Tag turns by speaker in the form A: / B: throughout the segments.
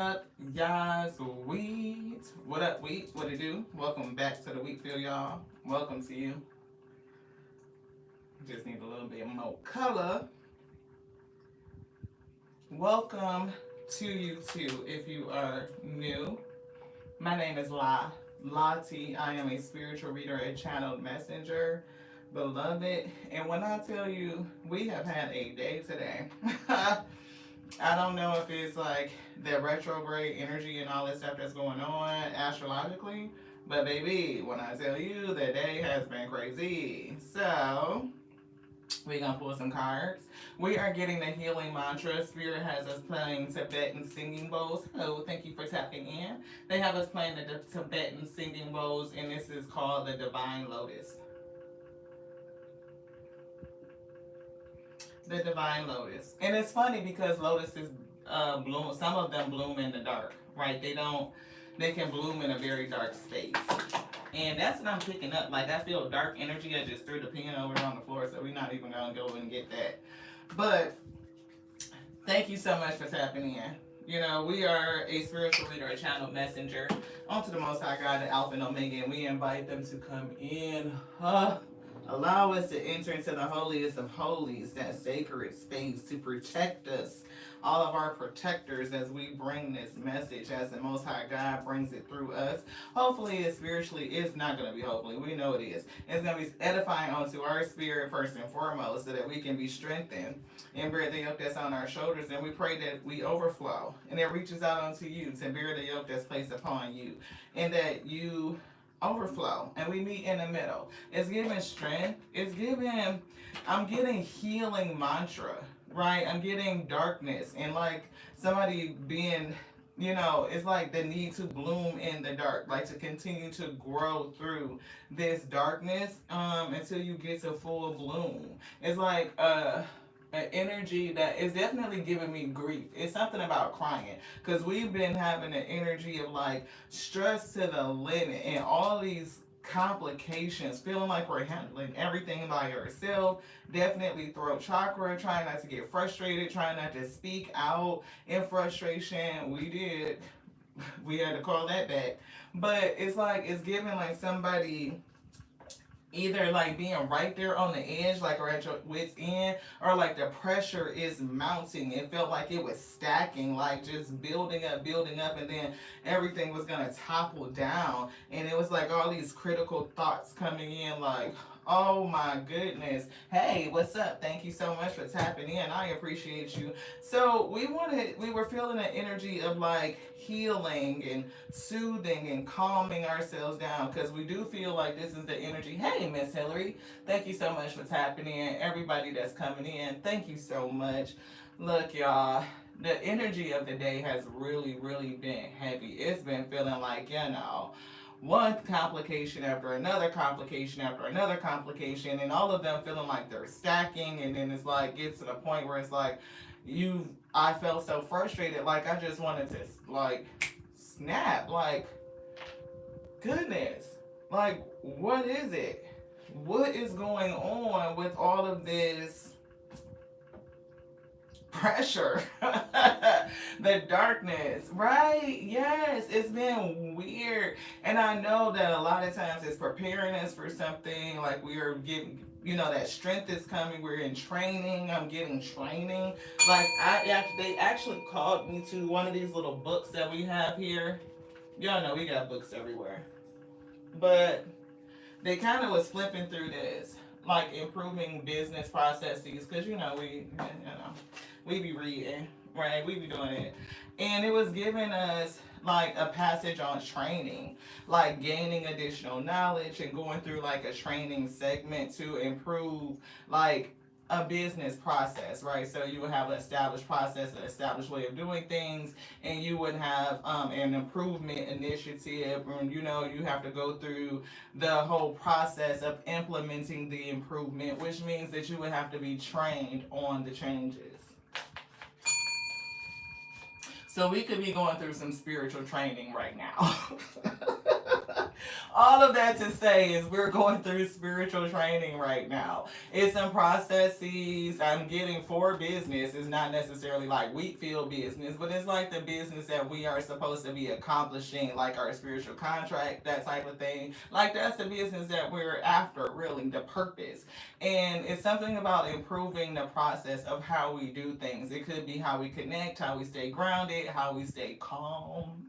A: up, y'all? Sweet. What up, Wheat? What it do? Welcome back to the Wheatfield, y'all. Welcome to you. Just need a little bit more color. Welcome to you too. If you are new, my name is Lati. I am a spiritual reader, a channeled messenger, beloved. And when I tell you, we have had a day today. I don't know if it's like the retrograde energy and all this stuff that's going on astrologically, but baby, when I tell you the day has been crazy. So, we're gonna pull some cards. We are getting the healing mantra. Spirit has us playing Tibetan singing bowls. Hello, thank you for tapping in. They have us playing the Tibetan singing bowls, and this is called the Divine Lotus. The Divine Lotus. And it's funny because lotuses bloom, some of them bloom in the dark, right? They can bloom in a very dark space. And that's what I'm picking up. Like, I feel dark energy. I just threw the pen over on the floor, so we're not even going to go and get that. But thank you so much for tapping in. You know, we are a spiritual leader, a channel messenger, onto the Most High God, the Alpha and Omega, and we invite them to come in. Allow us to enter into the holiest of holies, that sacred space, to protect us, all of our protectors, as we bring this message, as the Most High God brings it through us. Hopefully, it spiritually is not going to be hopefully. We know it is. It's going to be edifying onto our spirit first and foremost, so that we can be strengthened and bear the yoke that's on our shoulders. And we pray that we overflow and it reaches out onto you to bear the yoke that's placed upon you, and that you overflow and we meet in the middle. It's giving strength. I'm getting healing mantra, right? I'm getting darkness and like somebody being, it's like the need to bloom in the dark, like to continue to grow through this darkness until you get to full bloom. It's like an energy that is definitely giving me grief. It's something about crying because we've been having an energy of like stress to the limit and all these complications, feeling like we're handling everything by ourselves. Definitely throat chakra, trying not to get frustrated, trying not to speak out in frustration. We had to call that back. But it's like it's giving like somebody either like being right there on the edge, like or at your wits end, or like the pressure is mounting. It felt like it was stacking, like just building up, and then everything was gonna topple down. And it was like all these critical thoughts coming in, like, oh my goodness. Hey, what's up? Thank you so much for tapping in. I appreciate you. So we were feeling an energy of like healing and soothing and calming ourselves down, because we do feel like this is the energy. Hey, Miss Hillary, thank you so much for tapping in. Everybody that's coming in, thank you so much. Look, y'all, the energy of the day has really, really been heavy. It's been feeling like, one complication after another complication after another complication, and all of them feeling like they're stacking, and then it's like gets to the point where it's like I felt so frustrated, like I just wanted to like snap, like goodness, like what is it? What is going on with all of this pressure? The darkness, right? Yes, it's been weird. And I know that a lot of times it's preparing us for something, like we are getting, that strength is coming. We're in training. I'm getting training. Like they actually called me to one of these little books that we have here. Y'all know we got books everywhere. But they kind of was flipping through this, like improving business processes, because we be reading, right? We be doing it, and it was giving us like a passage on training, like gaining additional knowledge and going through like a training segment to improve like a business process, right? So you would have an established process, an established way of doing things, and you would have an improvement initiative, and you have to go through the whole process of implementing the improvement, which means that you would have to be trained on the changes. So we could be going through some spiritual training right now. All of that to say is we're going through spiritual training right now. It's some processes I'm getting for business. It's not necessarily like wheat field business, but it's like the business that we are supposed to be accomplishing, like our spiritual contract, that type of thing. Like that's the business that we're after, really, the purpose. And it's something about improving the process of how we do things. It could be how we connect, how we stay grounded, how we stay calm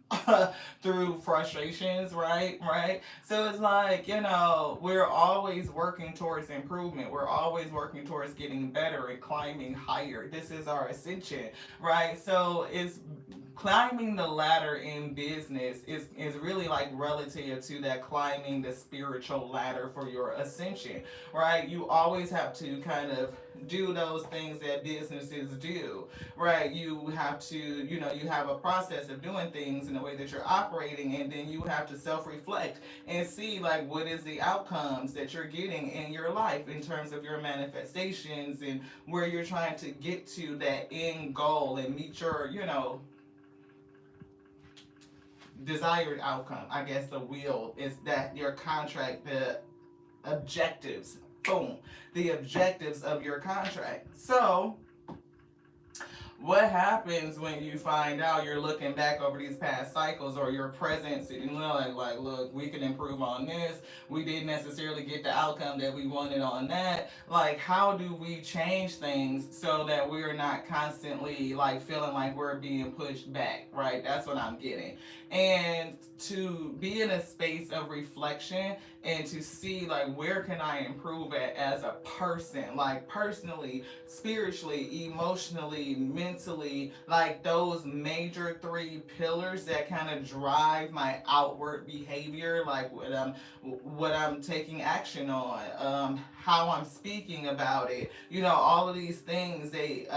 A: through frustrations, right? Right? So it's like, we're always working towards improvement. We're always working towards getting better and climbing higher. This is our ascension, right? So it's climbing the ladder in business is really like relative to that climbing the spiritual ladder for your ascension, right? You always have to kind of do those things that businesses do, right? You have to, you have a process of doing things in the way that you're operating, and then you have to self-reflect and see like what is the outcomes that you're getting in your life in terms of your manifestations and where you're trying to get to that end goal and meet your, desired outcome. I guess the will is that your contract, the objectives, boom, the objectives of your contract. So what happens when you find out you're looking back over these past cycles or your presence, like look, we can improve on this, we didn't necessarily get the outcome that we wanted on that. Like, how do we change things so that we're not constantly like feeling like we're being pushed back, right? That's what I'm getting. And to be in a space of reflection and to see like where can I improve at as a person, like personally, spiritually, emotionally, mentally, like those major three pillars that kind of drive my outward behavior, like what I'm taking action on, how I'm speaking about it. All of these things, they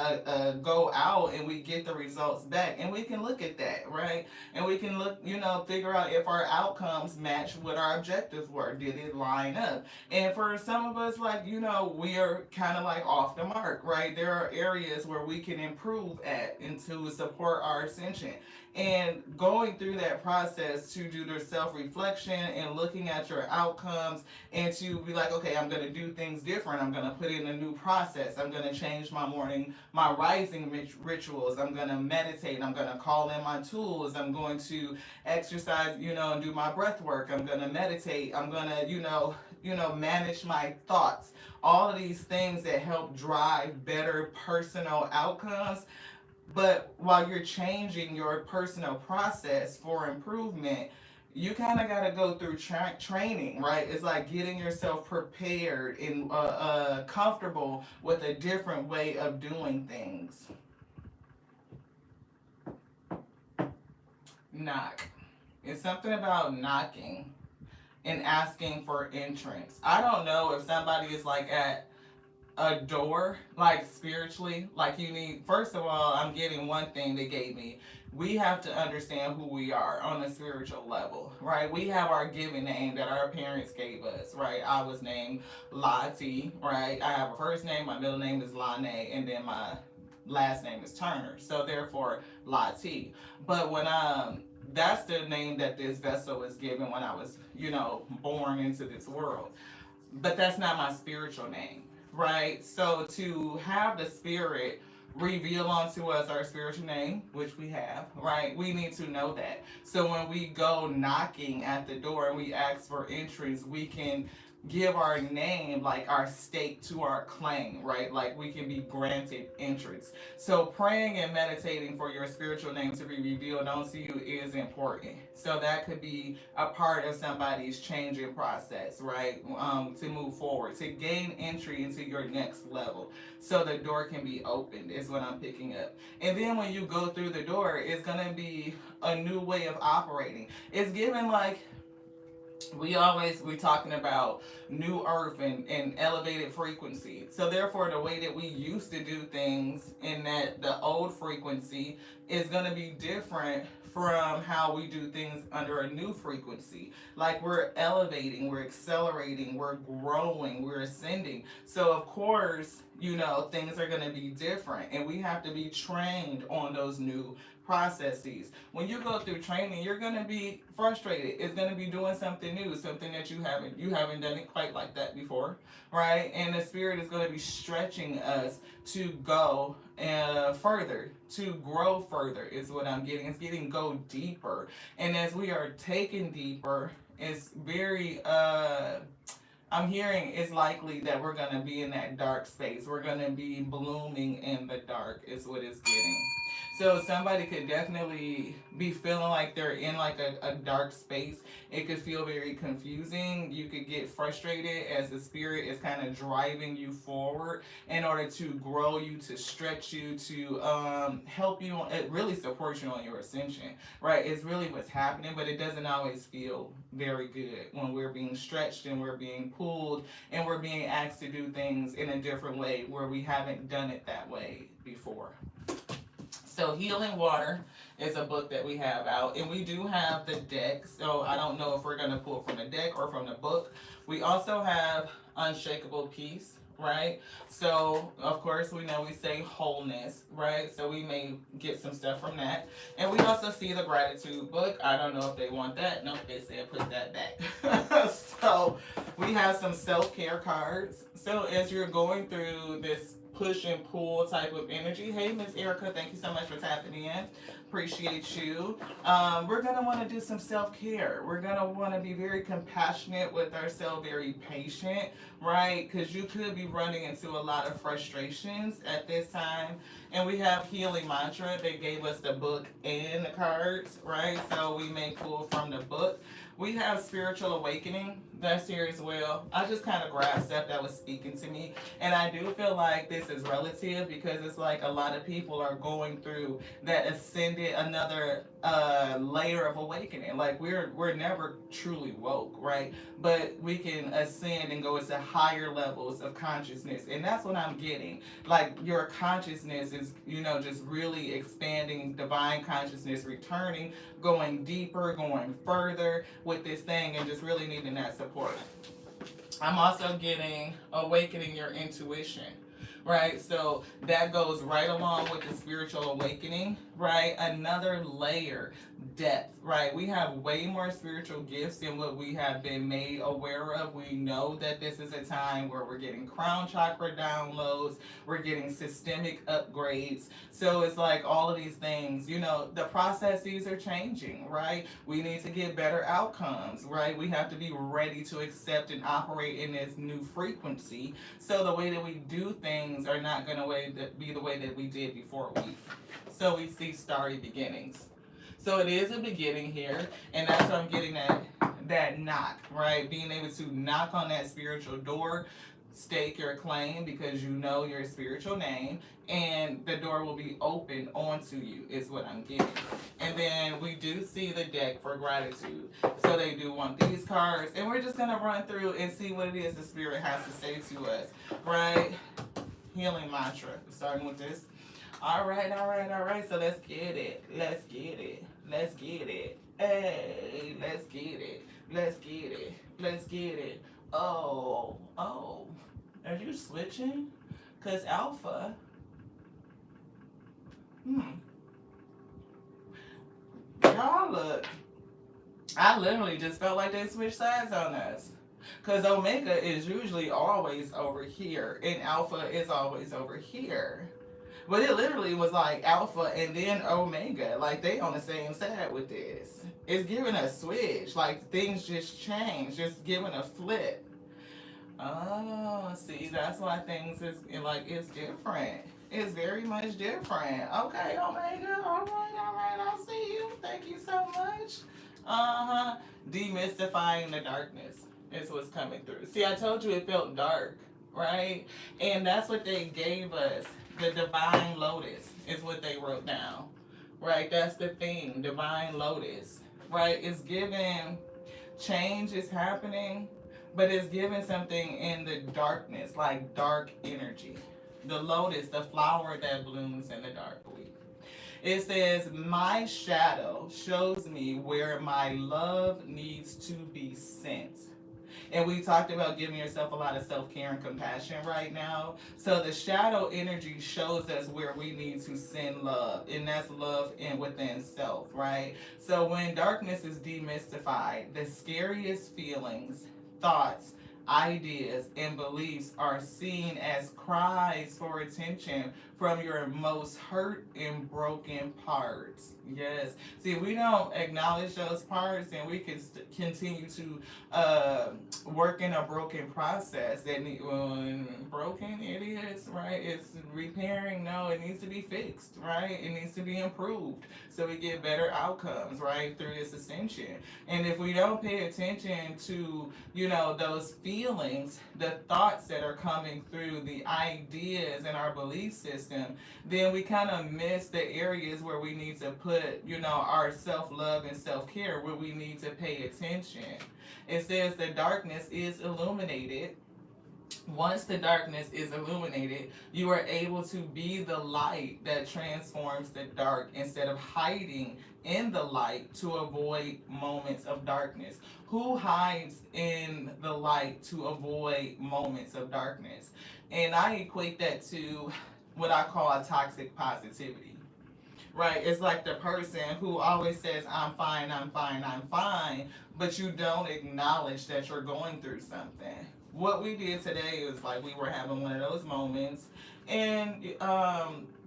A: go out and we get the results back, and we can look at that, right? And we can look, figure out if our outcomes match what our objectives were. Did it line up? And for some of us, like, we are kind of like off the mark, right? There are areas where we can improve at and to support our ascension. And going through that process to do the self-reflection and looking at your outcomes and to be like, okay, I'm going to do things different. I'm going to put in a new process. I'm going to change my rising rituals. I'm going to meditate. I'm going to call in my tools. I'm going to exercise, and do my breath work. I'm going to meditate. I'm going to, manage my thoughts. All of these things that help drive better personal outcomes. But while you're changing your personal process for improvement, you kind of got to go through training, right? It's like getting yourself prepared and comfortable with a different way of doing things. Knock. It's something about knocking and asking for entrance. I don't know if somebody is like at a door, like spiritually, like you need, first of all, I'm getting one thing they gave me. We have to understand who we are on a spiritual level, right? We have our given name that our parents gave us, right? I was named Lati, right? I have a first name, my middle name is Lane, and then my last name is Turner. So therefore, Lati. But when that's the name that this vessel was given when I was, born into this world. But that's not my spiritual name, right? So to have the spirit reveal onto us our spiritual name, which we have, right? We need to know that. So when we go knocking at the door and we ask for entrance, we can give our name, like our stake to our claim, right? Like we can be granted entrance. So praying and meditating for your spiritual name to be revealed onto you is important. So that could be a part of somebody's changing process, right? To move forward, to gain entry into your next level. So the door can be opened is what I'm picking up. And then when you go through the door, it's gonna be a new way of operating. It's given like we talking about new earth and elevated frequency. So therefore the way that we used to do things in that the old frequency is going to be different from how we do things under a new frequency. Like we're elevating, we're accelerating, we're growing, we're ascending. So of course, things are going to be different, and we have to be trained on those new processes. When you go through training, you're gonna be frustrated. It's gonna be doing something new, something that you haven't done it quite like that before, right? And the spirit is gonna be stretching us to go further, to grow further is what I'm getting. It's getting go deeper, and as we are taking deeper, it's very I'm hearing it's likely that we're gonna be in that dark space. We're gonna be blooming in the dark is what it's getting. So somebody could definitely be feeling like they're in like a dark space. It could feel very confusing. You could get frustrated as the spirit is kind of driving you forward in order to grow you, to stretch you, to help you. It really supports you on your ascension, right? It's really what's happening, but it doesn't always feel very good when we're being stretched and we're being pulled and we're being asked to do things in a different way where we haven't done it that way before. So Healing Water is a book that we have out, and we do have the deck. So I don't know if we're going to pull from the deck or from the book. We also have Unshakable Peace, right? So of course we know we say wholeness, right? So we may get some stuff from that. And we also see the Gratitude book. I don't know if they want that. Nope, they said put that back. So we have some self-care cards. So as you're going through this push and pull type of energy. Hey, Miss Erica, thank you so much for tapping in. Appreciate you. We're going to want to do some self-care. We're going to want to be very compassionate with ourselves, very patient, right? Because you could be running into a lot of frustrations at this time. And we have Healing Mantra. They gave us the book and the cards, right? So we may pull from the book. We have Spiritual Awakening. That's here as well. I just kind of grabbed stuff that was speaking to me. And I do feel like this is relative because it's like a lot of people are going through that ascended another layer of awakening. Like we're never truly woke, right? But we can ascend and go into higher levels of consciousness. And that's what I'm getting. Like your consciousness is, just really expanding, divine consciousness returning, going deeper, going further with this thing, and just really needing that support. I'm also getting awakening your intuition, right? So that goes right along with the spiritual awakening, right? Another layer, depth, right? We have way more spiritual gifts than what we have been made aware of. We know that this is a time where we're getting crown chakra downloads, we're getting systemic upgrades. So it's like all of these things, the processes are changing, right? We need to get better outcomes, right? We have to be ready to accept and operate in this new frequency. So the way that we do things are not going to be the way that we did before So we see starry beginnings. So it is a beginning here, and that's what I'm getting that knock, right? Being able to knock on that spiritual door, stake your claim because you know your spiritual name, and the door will be open onto you is what I'm getting. And then we do see the deck for gratitude. So they do want these cards, and we're just going to run through and see what it is the spirit has to say to us, right? Healing Mantra, starting with this. All right. So let's get it. Hey, let's get it. Oh. Are you switching? Because Alpha. Y'all look. I literally just felt like they switched sides on us. Because Omega is usually always over here, and Alpha is always over here. But it literally was like Alpha and then Omega. Like they on the same side with this. It's giving a switch. Like things just change. Just giving a flip. Oh, see, that's why things is like it's different. It's very much different. Okay, Omega. All right. I'll see you. Thank you so much. Demystifying the darkness is what's coming through. See, I told you it felt dark, right? And that's what they gave us. The Divine Lotus is what they wrote down, right? That's the thing, Divine Lotus, right? It's given, change is happening, but it's given something in the darkness, like dark energy. The lotus, the flower that blooms in the dark week. It says, my shadow shows me where my love needs to be sent. And we talked about giving yourself a lot of self-care and compassion right now. So the shadow energy shows us where we need to send love, and that's love in within self, right? So when darkness is demystified, the scariest feelings, thoughts, ideas, and beliefs are seen as cries for attention from your most hurt and broken parts. Yes. See, if we don't acknowledge those parts, and we can continue to uh, work in a broken process that broken it is, right? It's repairing. No, it needs to be fixed, right? It needs to be improved so we get better outcomes, right, through this ascension. And if we don't pay attention to, those feelings, the thoughts that are coming through, the ideas and our belief system, then we kind of miss the areas where we need to put, our self-love and self-care, where we need to pay attention. It says the darkness is illuminated. Once the darkness is illuminated, you are able to be the light that transforms the dark instead of hiding in the light to avoid moments of darkness. Who hides in the light to avoid moments of darkness? And I equate that to what I call a toxic positivity. Right, it's like the person who always says, I'm fine, I'm fine, I'm fine, but you don't acknowledge that you're going through something. What we did today was like we were having one of those moments, and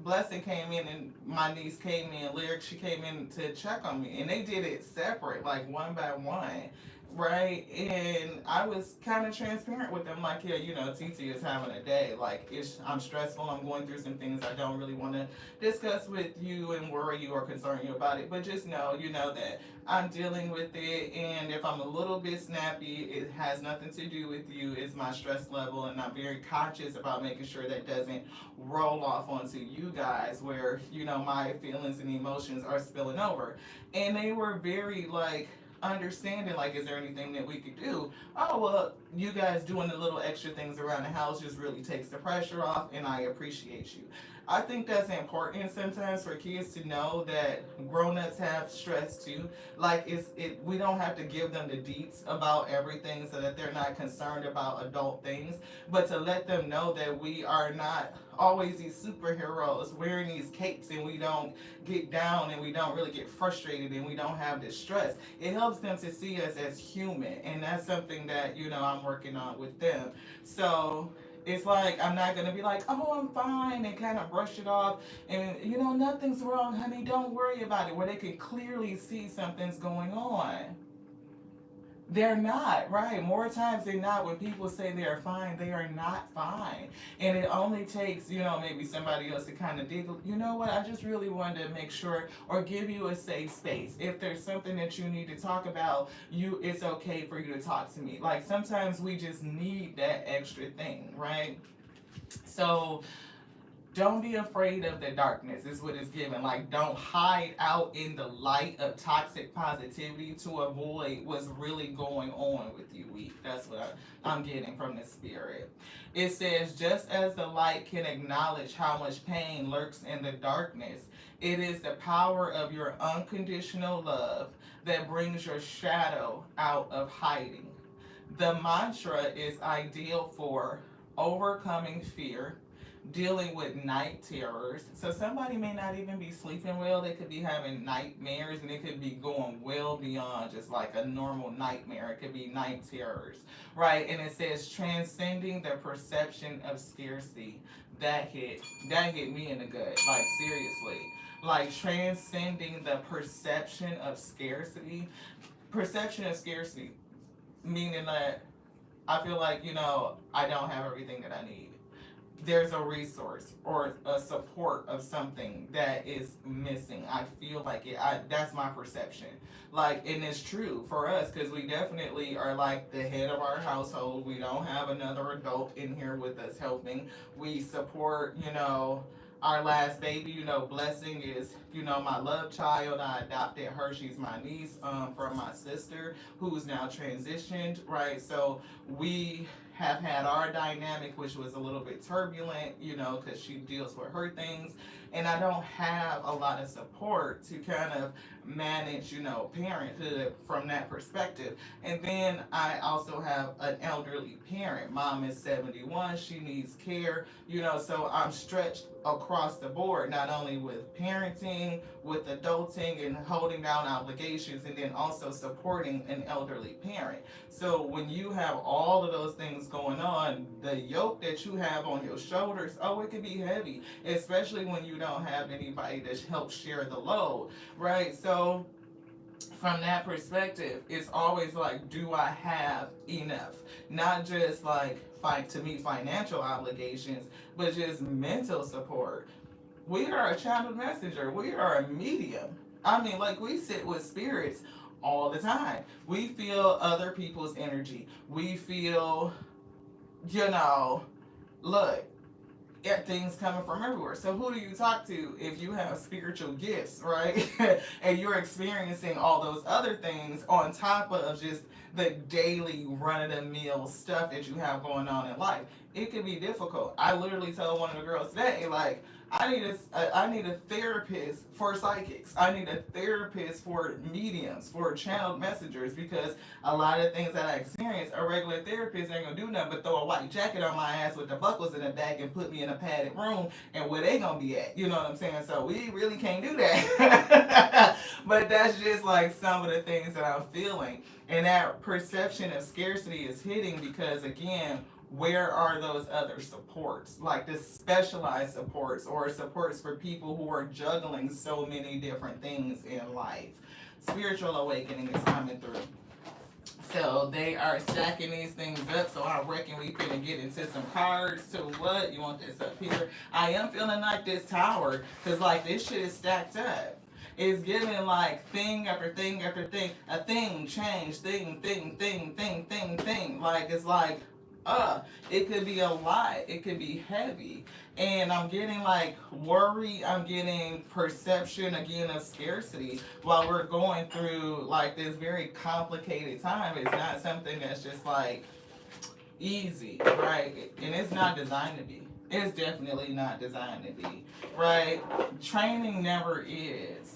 A: Blessing came in, and my niece came in, Lyric, she came in to check on me, and they did it separate, like one by one. Right, and I was kind of transparent with them, like, yeah, TT is having a day. Like, I'm stressful. I'm going through some things I don't really want to discuss with you and worry you or concern you about it. But just know, that I'm dealing with it. And if I'm a little bit snappy, it has nothing to do with you. It's my stress level. And I'm very conscious about making sure that doesn't roll off onto you guys where, my feelings and emotions are spilling over. And they were very, like, understanding, like, is there anything that we could do? Oh, well, you guys doing the little extra things around the house just really takes the pressure off, and I appreciate you. I think that's important sometimes for kids to know that grown-ups have stress too. Like, we don't have to give them the deets about everything so that they're not concerned about adult things, but to let them know that we are not always these superheroes wearing these capes, and we don't get down, and we don't really get frustrated, and we don't have this stress. It helps them to see us as human, and that's something that I'm working on with them. So it's like I'm not gonna be like, oh, I'm fine, and kind of brush it off, and nothing's wrong, honey, don't worry about it, where they can clearly see something's going on. They're not, right? More times than not, when people say they are fine, they are not fine. And it only takes, maybe somebody else to kind of dig, you know what, I just really wanted to make sure or give you a safe space. If there's something that you need to talk about, it's okay for you to talk to me. Like, sometimes we just need that extra thing, right? So don't be afraid of the darkness, is what it's given. Like, don't hide out in the light of toxic positivity to avoid what's really going on with you, weak. That's what I'm getting from the spirit. It says, just as the light can acknowledge how much pain lurks in the darkness, it is the power of your unconditional love that brings your shadow out of hiding. The mantra is ideal for overcoming fear, dealing with night terrors. So somebody may not even be sleeping well. They could be having nightmares, and it could be going well beyond just like a normal nightmare. It could be night terrors, right? And it says transcending the perception of scarcity. That hit me in the gut. Like, seriously. Like, transcending the perception of scarcity. Perception of scarcity, meaning that I feel like, I don't have everything that I need. There's a resource or a support of something that is missing. I feel like that's my perception. Like, and it's true for us, because we definitely are like the head of our household. We don't have another adult in here with us helping. We support, our last baby, Blessing is, my love child. I adopted her. She's my niece from my sister who's now transitioned, right? So we have had our dynamic, which was a little bit turbulent, you know, because she deals with her things. And I don't have a lot of support to kind of manage, you know, parenthood from that perspective. And then I also have an elderly parent. Mom is 71, she needs care, you know, so I'm stretched across the board, not only with parenting, with adulting and holding down obligations, and then also supporting an elderly parent. So when you have all of those things going on, the yoke that you have on your shoulders, oh, it can be heavy, especially when you don't have anybody to help share the load, right? So from that perspective, it's always like, do I have enough? Not just like fight to meet financial obligations, but just mental support. We are a channel messenger. We are a medium. I mean, like, we sit with spirits all the time. We feel other people's energy. We feel, you know, look, things coming from everywhere. So who do you talk to if you have spiritual gifts, right? And you're experiencing all those other things on top of just the daily run-of-the-mill stuff that you have going on in life? It can be difficult. I literally told one of the girls today, like, I need a therapist for psychics. I need a therapist for mediums, for channeled messengers, because a lot of things that I experience, a regular therapist ain't gonna do nothing but throw a white jacket on my ass with the buckles in the back and put me in a padded room, and where they gonna be at? You know what I'm saying? So we really can't do that. But that's just like some of the things that I'm feeling. And that perception of scarcity is hitting because, again, where are those other supports, like the specialized supports or supports for people who are juggling so many different things in life? Spiritual awakening is coming through. So they are stacking these things up. So I reckon we finna get into some cards. To what? You want this up here? I am feeling like this tower, because like this shit is stacked up. It's giving like thing after thing after thing. A thing, change, thing. Like, it's like, it could be a lot. It could be heavy. And I'm getting like worry. I'm getting perception again of scarcity while we're going through like this very complicated time. It's not something that's just like easy, right? And it's not designed to be. It's definitely not designed to be, right? Training never is.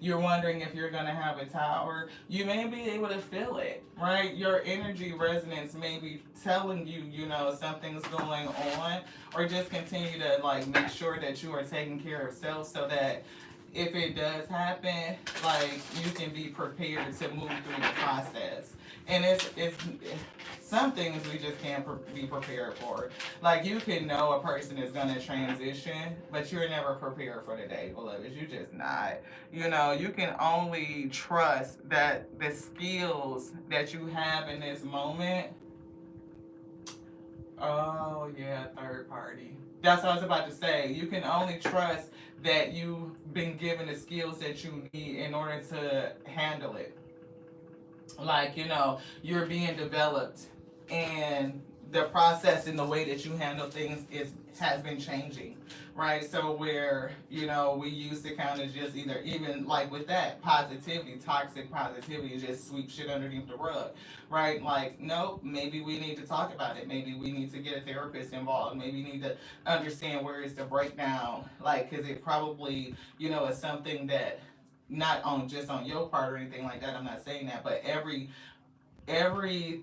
A: You're wondering if you're going to have a tower. You may be able to feel it, right? Your energy resonance may be telling you, you know, something's going on, or just continue to like make sure that you are taking care of self so that if it does happen, like you can be prepared to move through the process. And it's some things we just can't be prepared for. Like, you can know a person is going to transition, but you're never prepared for the day, beloved. You just not. You know, you can only trust that the skills that you have in this moment. Oh, yeah, third party. That's what I was about to say. You can only trust that you've been given the skills that you need in order to handle it. Like, you know, you're being developed, and the process and the way that you handle things has been changing, right? So where, you know, we used to kind of just either, even like with that positivity, toxic positivity, just sweep shit underneath the rug, right? Like, nope, maybe we need to talk about it. Maybe we need to get a therapist involved. Maybe we need to understand where is the breakdown, like, because it probably, you know, is something that not on just on your part or anything like that. I'm not saying that, but every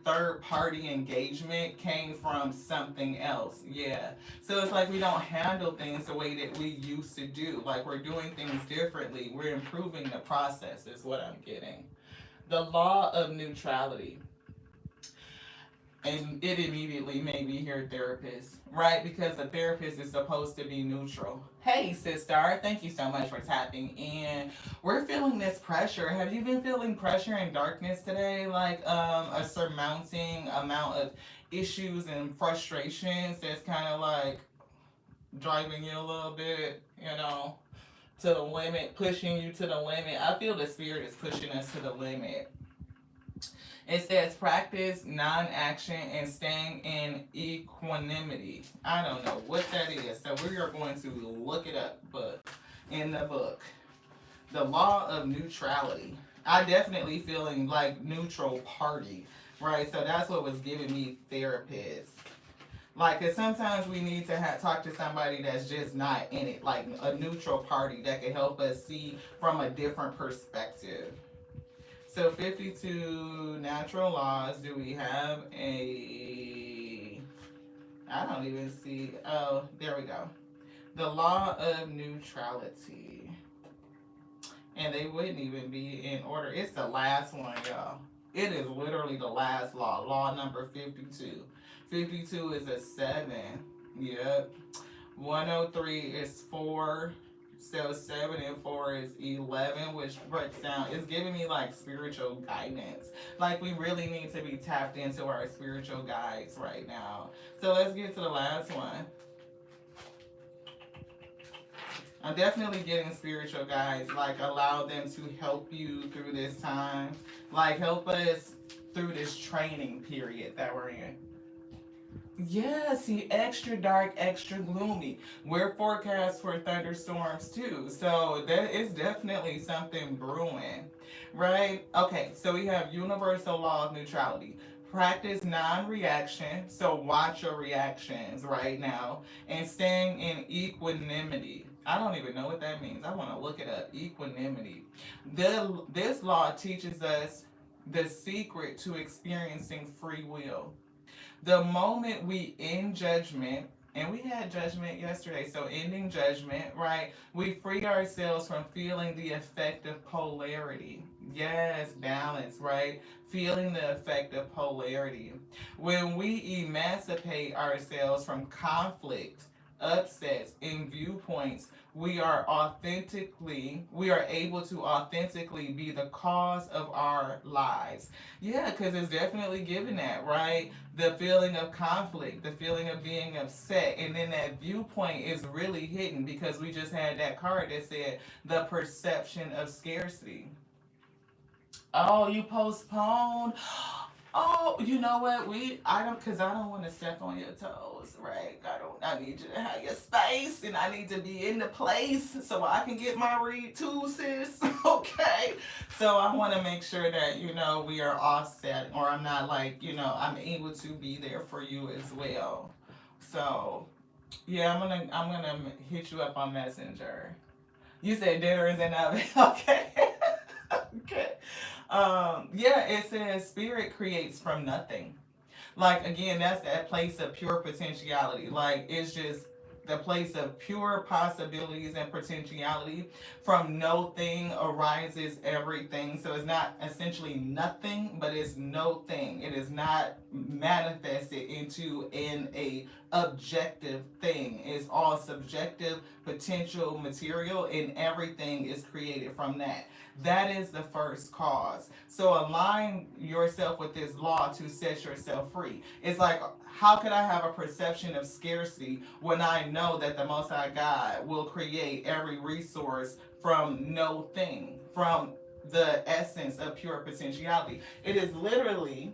A: third party engagement came from something else. Yeah. So it's like we don't handle things the way that we used to do. Like, we're doing things differently. We're improving the process is what I'm getting. The law of neutrality. And it immediately made me hear therapist, right? Because the therapist is supposed to be neutral. Hey, sister, thank you so much for tapping in. We're feeling this pressure. Have you been feeling pressure and darkness today? Like a surmounting amount of issues and frustrations that's kind of like driving you a little bit, you know, to the limit, pushing you to the limit. I feel the spirit is pushing us to the limit. It says practice non-action and staying in equanimity. I don't know what that is, so we are going to look it up, but in the book. The law of neutrality. I definitely feeling like neutral party. right? So that's what was giving me therapist. Like, cause sometimes we need to talk to somebody that's just not in it, like a neutral party that can help us see from a different perspective. So 52 natural laws. Do we have a? I don't even see. Oh, there we go. The law of neutrality. And they wouldn't even be in order. It's the last one, y'all. It is literally the last law. Law number 52. 52 is a 7. Yep. 103 is 4. So 7 and 4 is 11, which breaks down. It's giving me like spiritual guidance. Like we really need to be tapped into our spiritual guides right now. So let's get to the last one. I'm definitely getting spiritual guides, like allow them to help you through this time. Like help us through this training period that we're in. Yeah, see, extra dark, extra gloomy. We're forecast for thunderstorms too. So that is definitely something brewing. Right? Okay, so we have universal law of neutrality. Practice non-reaction, so watch your reactions right now, and staying in equanimity. I don't even know what that means. I want to look it up. Equanimity. This law teaches us the secret to experiencing free will. The moment we end judgment, and we had judgment yesterday, so ending judgment, right? We free ourselves from feeling the effect of polarity. Yes, balance, right? Feeling the effect of polarity. When we emancipate ourselves from conflict, upsets, and viewpoints, we are able to authentically be the cause of our lives. Yeah, because it's definitely given that, right? The feeling of conflict, the feeling of being upset, and then that viewpoint is really hidden because we just had that card that said the perception of scarcity. Oh, you postponed. Oh, you know what? I don't, cause I don't want to step on your toes, right? I need you to have your space, and I need to be in the place so I can get my read too, sis. Okay. So I want to make sure that we are offset, or I'm not like I'm able to be there for you as well. So yeah, I'm gonna hit you up on Messenger. You said dinner is in oven. Okay. Okay. Yeah, it says spirit creates from nothing. Like again, that's that place of pure potentiality. Like it's just the place of pure possibilities and potentiality. From no thing arises everything. So it's not essentially nothing, but it's no thing. It is not manifested into in a objective thing. It's all subjective potential material, and everything is created from that. That is the first cause. So align yourself with this law to set yourself free. It's like, how could I have a perception of scarcity when I know that the Most High God will create every resource from no thing, from the essence of pure potentiality? It is literally.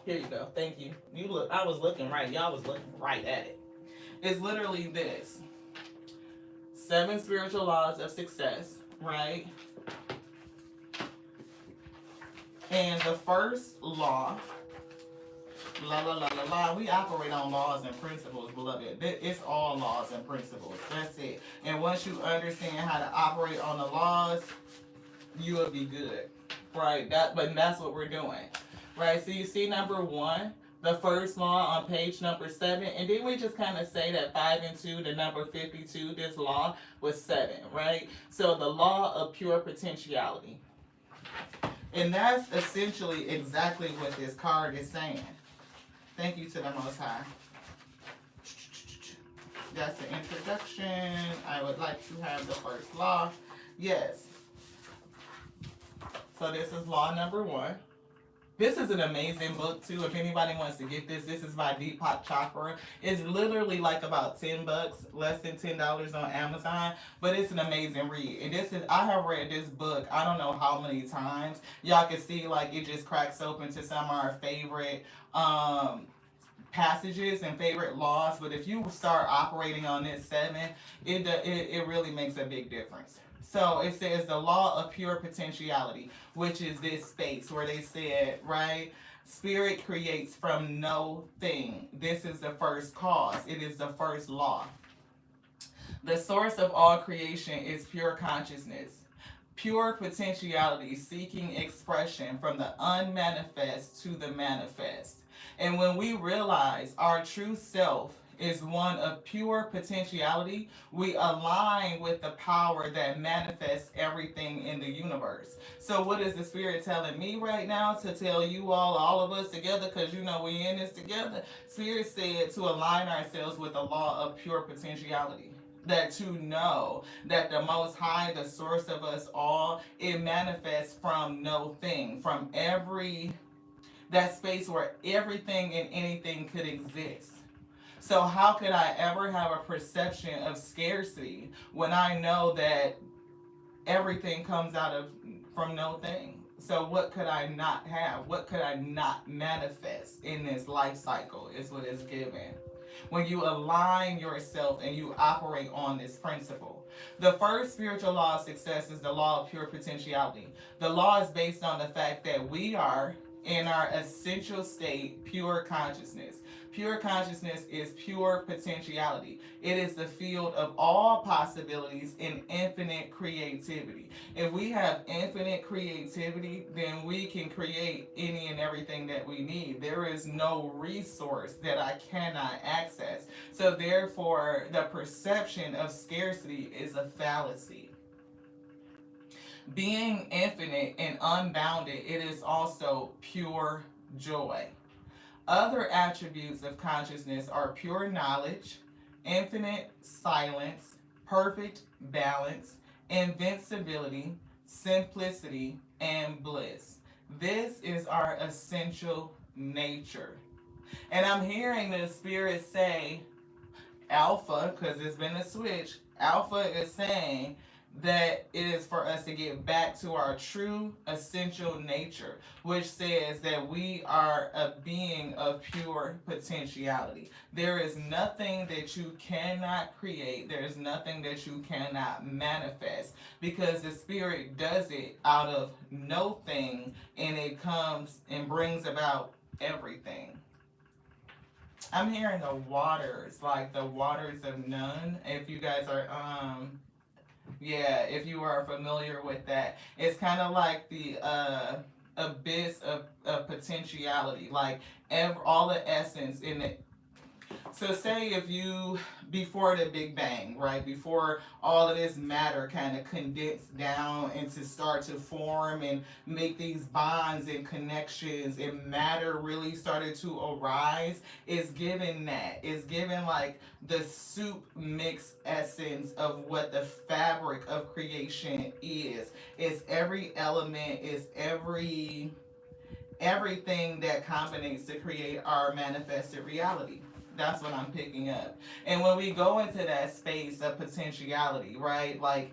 A: Here you go. Thank you. You look. I was looking right. Y'all was looking right at it. It's literally this. 7 spiritual laws of success, right? And the first law, la la la la la, we operate on laws and principles, beloved. It's all laws and principles. That's it. And once you understand how to operate on the laws, you will be good, right? But that's what we're doing, right? So you see number 1. The first law on page number 7, and then we just kind of say that 5 and 2, the number 52, this law was 7, right? So the law of pure potentiality. And that's essentially exactly what this card is saying. Thank you to the Most High. That's the introduction. I would like to have the first law. Yes. So this is law number 1. This is an amazing book too. If anybody wants to get this is by Deepak Chopra. It's literally like about $10, less than $10 on Amazon, but it's an amazing read. And I have read this book I don't know how many times. Y'all can see like it just cracks open to some of our favorite passages and favorite laws, but if you start operating on this 7, it really makes a big difference. So it says the law of pure potentiality, which is this space where they said, right? Spirit creates from no thing. This is the first cause. It is the first law. The source of all creation is pure consciousness. Pure potentiality seeking expression from the unmanifest to the manifest. And when we realize our true self is one of pure potentiality, we align with the power that manifests everything in the universe. So what is the Spirit telling me right now to tell you all of us together, because you know we in this together? Spirit said to align ourselves with the law of pure potentiality. That to know that the Most High, the source of us all, it manifests from no thing, from that space where everything and anything could exist. So how could I ever have a perception of scarcity when I know that everything comes out of from no thing? So what could I not have? What could I not manifest in this life cycle is what is given. When you align yourself and you operate on this principle. The first spiritual law of success is the law of pure potentiality. The law is based on the fact that we are in our essential state pure consciousness. Pure consciousness is pure potentiality. It is the field of all possibilities and infinite creativity. If we have infinite creativity, then we can create any and everything that we need. There is no resource that I cannot access. So therefore, the perception of scarcity is a fallacy. Being infinite and unbounded, it is also pure joy. Other attributes of consciousness are pure knowledge, infinite silence, perfect balance, invincibility, simplicity, and bliss. This is our essential nature. And I'm hearing the Spirit say, Alpha, because it's been a switch, Alpha is saying that it is for us to get back to our true essential nature, which says that we are a being of pure potentiality. There is nothing that you cannot create. There is nothing that you cannot manifest, because the Spirit does it out of no thing, and it comes and brings about everything. I'm hearing the waters, like the waters of none. If you guys are if you are familiar with that, it's kind of like the abyss of potentiality, like all the essence in it. So say if you, before the Big Bang, right, before all of this matter kind of condensed down and to start to form and make these bonds and connections, and matter really started to arise, it's given that. It's given like the soup mix essence of what the fabric of creation is. It's every element, it's everything that combines to create our manifested reality. That's what I'm picking up. And when we go into that space of potentiality, right? Like,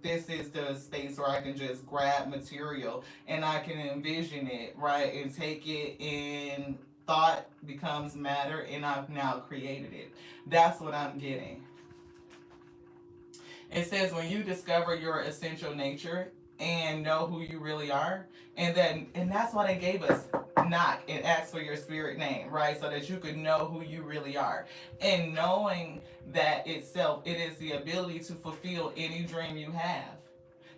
A: this is the space where I can just grab material and I can envision it, right? And take it in thought becomes matter, and I've now created it. That's what I'm getting. It says when you discover your essential nature and know who you really are, and that's why they gave us knock and ask for your spirit name, right? So that you could know who you really are. And knowing that itself, it is the ability to fulfill any dream you have.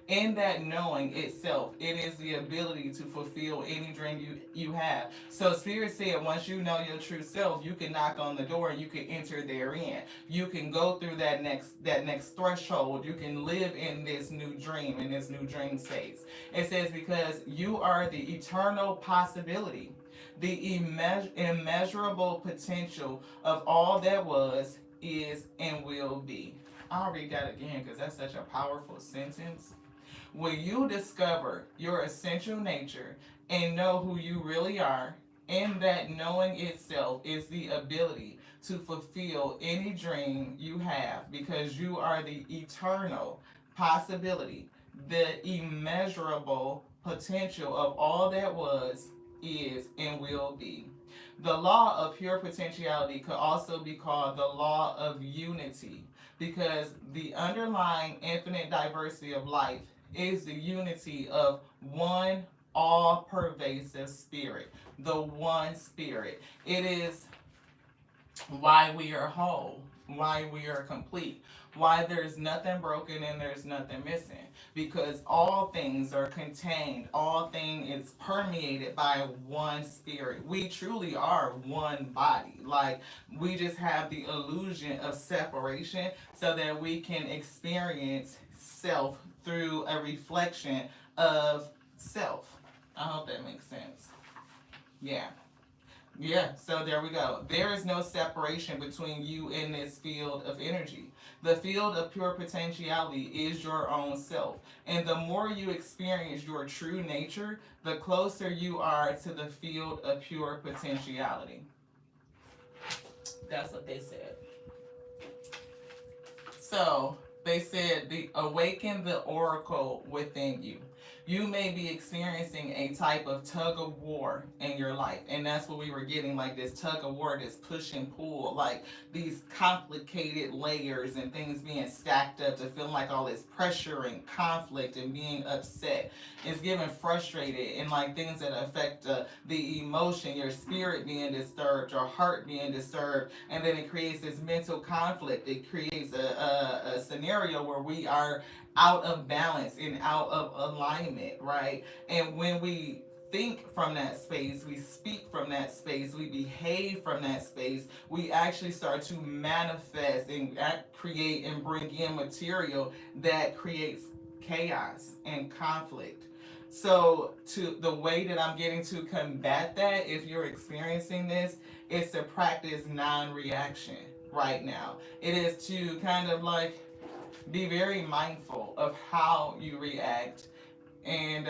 A: In that knowing itself, it is the ability to fulfill any dream you have. So Spirit said once you know your true self, you can knock on the door and you can enter therein. You can go through that next threshold. You can live in this new dream, in this new dream space. It says because you are the eternal possibility, the immeasurable potential of all that was, is, and will be. I'll read that again because that's such a powerful sentence. When you discover your essential nature and know who you really are, and that knowing itself is the ability to fulfill any dream you have, because you are the eternal possibility, the immeasurable potential of all that was, is, and will be. The law of pure potentiality could also be called the law of unity, because the underlying infinite diversity of life is the unity of one all pervasive spirit, the one spirit. It is why we are whole, why we are complete, why there's nothing broken and there's nothing missing. Because all things are contained, all thing is permeated by one spirit. We truly are one body. Like, we just have the illusion of separation so that we can experience self through a reflection of self. I hope that makes sense. Yeah. Yeah, so there we go. There is no separation between you and this field of energy. The field of pure potentiality is your own self. And the more you experience your true nature, the closer you are to the field of pure potentiality. That's what they said. So they said, awaken the oracle within you. You may be experiencing a type of tug of war in your life. And that's what we were getting, like this tug of war, this push and pull, like these complicated layers and things being stacked up to feel like all this pressure and conflict and being upset. It's getting frustrated and like things that affect the emotion, your spirit being disturbed, your heart being disturbed. And then it creates this mental conflict. It creates a scenario where we are out of balance and out of alignment, right? And when we think from that space, we speak from that space, we behave from that space, we actually start to manifest and create and bring in material that creates chaos and conflict. So to the way that I'm getting to combat that, if you're experiencing this, is to practice non-reaction right now. It is to kind of like be very mindful of how you react, and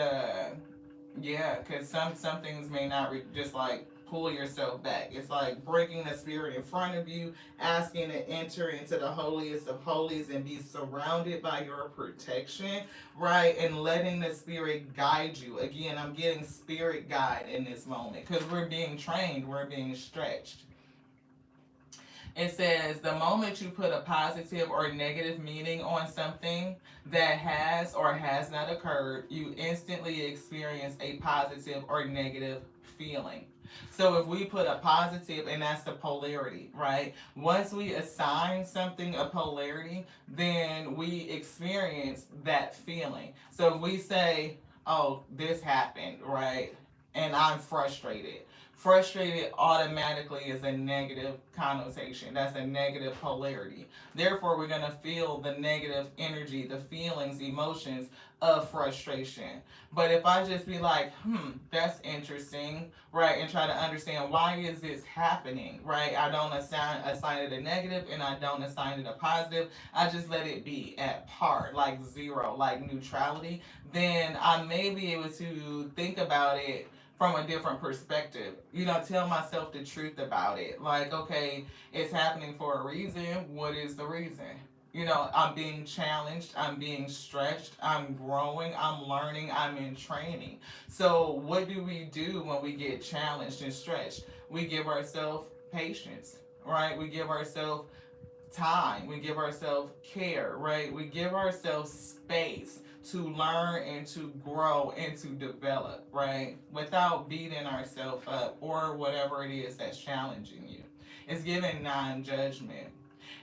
A: yeah, because some things may not just like pull yourself back. It's like breaking the spirit in front of you, asking to enter into the holiest of holies and be surrounded by your protection, right? And letting the spirit guide you. Again, I'm getting spirit guide in this moment because we're being trained, we're being stretched. It says the moment you put a positive or negative meaning on something that has or has not occurred, you instantly experience a positive or negative feeling. So if we put a positive, and that's the polarity, right? Once we assign something a polarity, then we experience that feeling. So if we say, oh, this happened, right? And I'm frustrated. Frustrated automatically is a negative connotation. That's a negative polarity. Therefore, we're going to feel the negative energy, the feelings, emotions of frustration. But if I just be like, that's interesting, right, and try to understand why is this happening, right? I don't assign it a negative and I don't assign it a positive. I just let it be at par, like zero, like neutrality. Then I may be able to think about it from a different perspective. Tell myself the truth about it. Like, okay, it's happening for a reason. What is the reason? I'm being challenged, I'm being stretched, I'm growing, I'm learning, I'm in training. So what do we do when we get challenged and stretched? We give ourselves patience, right? We give ourselves time, we give ourselves care, right? We give ourselves space to learn and to grow and to develop, right? Without beating ourselves up or whatever it is that's challenging you. It's giving non-judgment.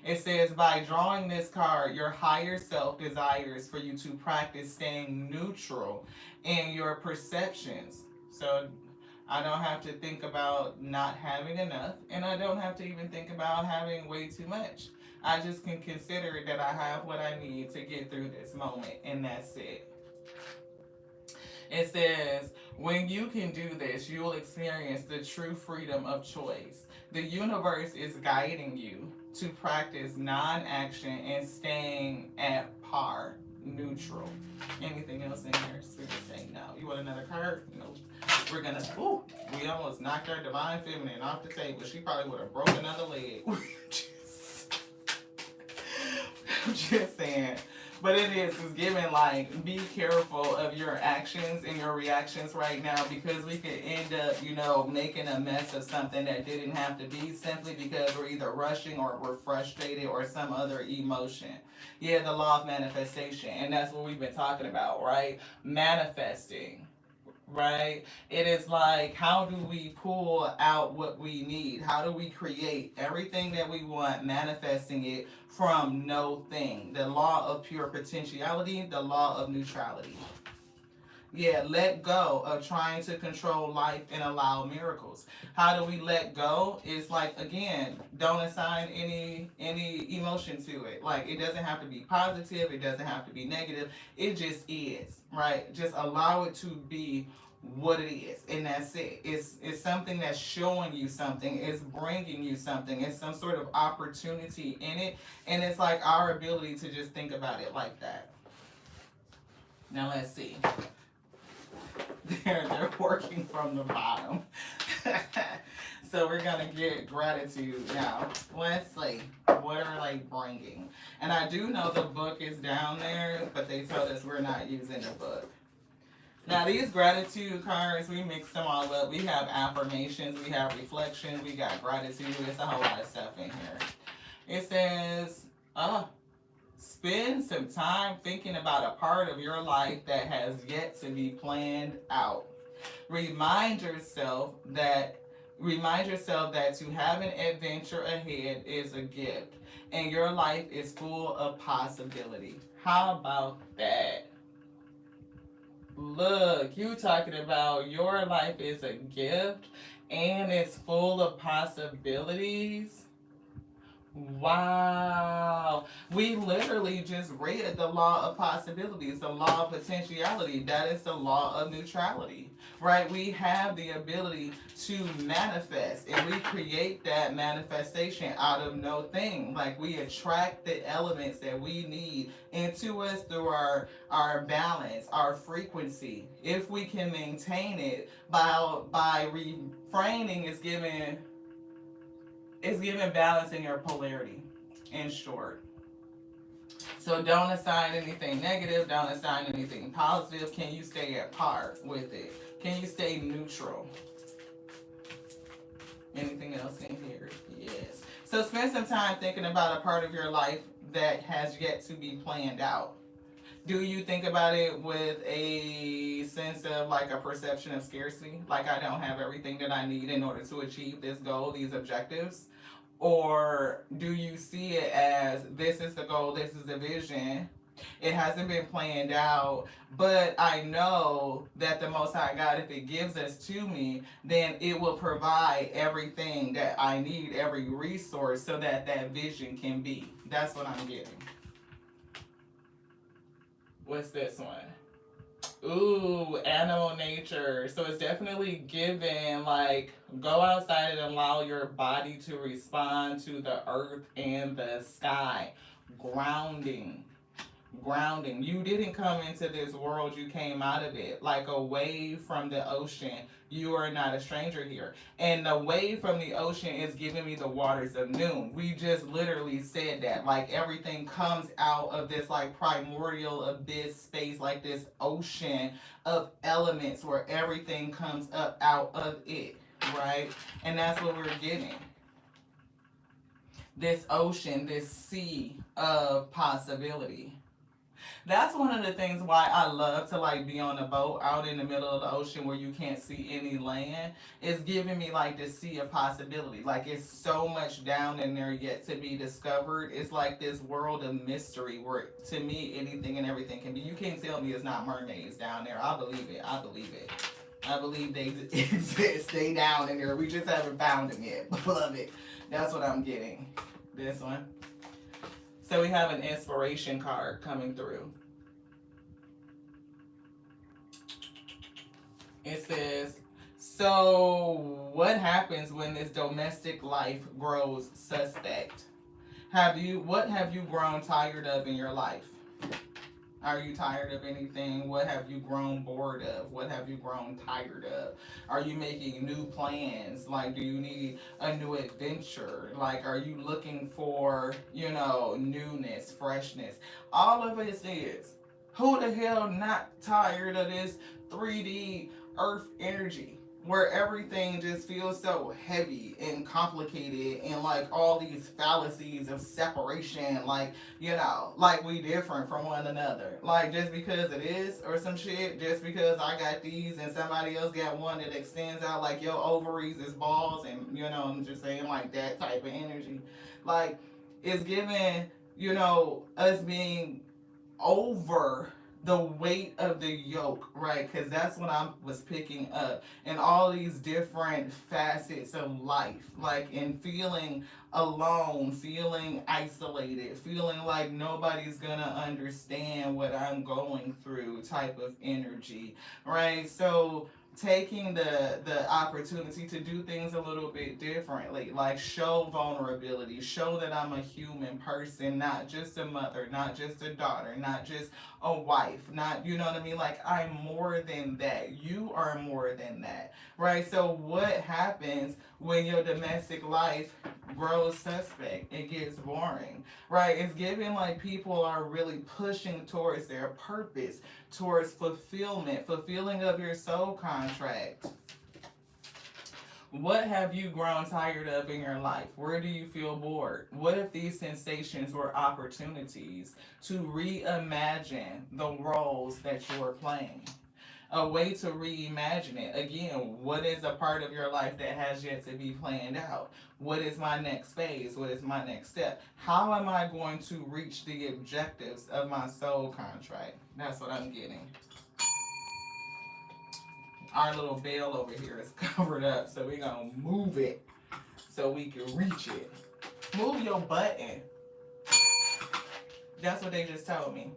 A: It says, by drawing this card, your higher self desires for you to practice staying neutral in your perceptions. So I don't have to think about not having enough, and I don't have to even think about having way too much. I just can consider that I have what I need to get through this moment, and that's it. It says, when you can do this, you will experience the true freedom of choice. The universe is guiding you to practice non-action and staying at par, neutral. Anything else in here? Spirit saying no. You want another card? No. We're gonna, we almost knocked our divine feminine off the table. She probably would have broken another leg. I'm just saying. But it's given like, be careful of your actions and your reactions right now, because we could end up, making a mess of something that didn't have to be, simply because we're either rushing or we're frustrated or some other emotion. Yeah, the law of manifestation. And that's what we've been talking about, right? Manifesting. Right? It is like, how do we pull out what we need? How do we create everything that we want, manifesting it from no thing? The law of pure potentiality, the law of neutrality. Yeah, let go of trying to control life and allow miracles. How do we let go? It's like, again, don't assign any emotion to it. Like, it doesn't have to be positive, it doesn't have to be negative. It just is, right? Just allow it to be what it is, and that's it. It's something that's showing you something, it's bringing you something, it's some sort of opportunity in it, and it's like our ability to just think about it like that. Now let's see. They're working from the bottom. So we're gonna get gratitude now. Let's see, what are they bringing? And I do know the book is down there, but they told us we're not using the book. Now these gratitude cards, we mix them all up. We have affirmations, we have reflections, we got gratitude. It's a whole lot of stuff in here. It says, spend some time thinking about a part of your life that has yet to be planned out. Remind yourself that to have an adventure ahead is a gift, and your life is full of possibility. How about that? Look, you talking about your life is a gift and it's full of possibilities. Wow. We literally just read the law of possibilities, the law of potentiality. That is the law of neutrality, right? We have the ability to manifest, and we create that manifestation out of no thing. Like, we attract the elements that we need into us through our balance, our frequency. If we can maintain it by refraining, is giving balance in your polarity, in short. So don't assign anything negative, don't assign anything positive. Can you stay at par with it? Can you stay neutral? Anything else in here? Yes. So spend some time thinking about a part of your life that has yet to be planned out. Do you think about it with a sense of like a perception of scarcity? Like, I don't have everything that I need in order to achieve this goal, these objectives? Or do you see it as, this is the goal, this is the vision, it hasn't been planned out, but I know that the Most High God, if it gives us to me, then it will provide everything that I need, every resource, so that that vision can be. That's what I'm getting. What's this one? Ooh, animal nature. So it's definitely given, like, go outside and allow your body to respond to the earth and the sky. Grounding. You didn't come into this world, you came out of it. Like a wave from the ocean, you are not a stranger here. And the wave from the ocean is giving me the waters of noon. We just literally said that. Like, everything comes out of this like primordial abyss space, like this ocean of elements where everything comes up out of it, right? And that's what we're getting. This ocean, this sea of possibility. That's one of the things why I love to like be on a boat out in the middle of the ocean where you can't see any land. It's giving me like this sea of possibility. Like, it's so much down in there yet to be discovered. It's like this world of mystery where, to me, anything and everything can be. You can't tell me it's not mermaids down there. I believe it. I believe they exist. Stay down in there. We just haven't found them yet. Beloved. That's what I'm getting. This one. So we have an inspiration card coming through. It says, so what happens when this domestic life grows suspect? What have you grown tired of in your life? Are you tired of anything? What have you grown bored of? What have you grown tired of? Are you making new plans? Like, do you need a new adventure? Like, are you looking for, newness, freshness? All of it is. Who the hell not tired of this 3D earth energy? Where everything just feels so heavy and complicated, and like all these fallacies of separation, like we different from one another. Like, just because it is, or some shit, just because I got these and somebody else got one that extends out like your ovaries is balls, and I'm just saying, like, that type of energy. Like, it's given, us being over the weight of the yoke, right? Because that's what I was picking up, and all these different facets of life, like, in feeling alone, feeling isolated, feeling like nobody's gonna understand what I'm going through, type of energy, right? So taking the opportunity to do things a little bit differently, like show vulnerability, show that I'm a human person, not just a mother, not just a daughter, not just a wife, not, you know what I mean? Like, I'm more than that. You are more than that, right? So what happens when your domestic life grows suspect? It gets boring, right? It's giving like people are really pushing towards their purpose, towards fulfilling of your soul contract. What have you grown tired of in your life? Where do you feel bored? What if these sensations were opportunities to reimagine the roles that you're playing? A way to reimagine it. Again, what is a part of your life that has yet to be planned out? What is my next phase? What is my next step? How am I going to reach the objectives of my soul contract? That's what I'm getting. Our little bell over here is covered up, so we're gonna move it so we can reach it. Move your button. That's what they just told me.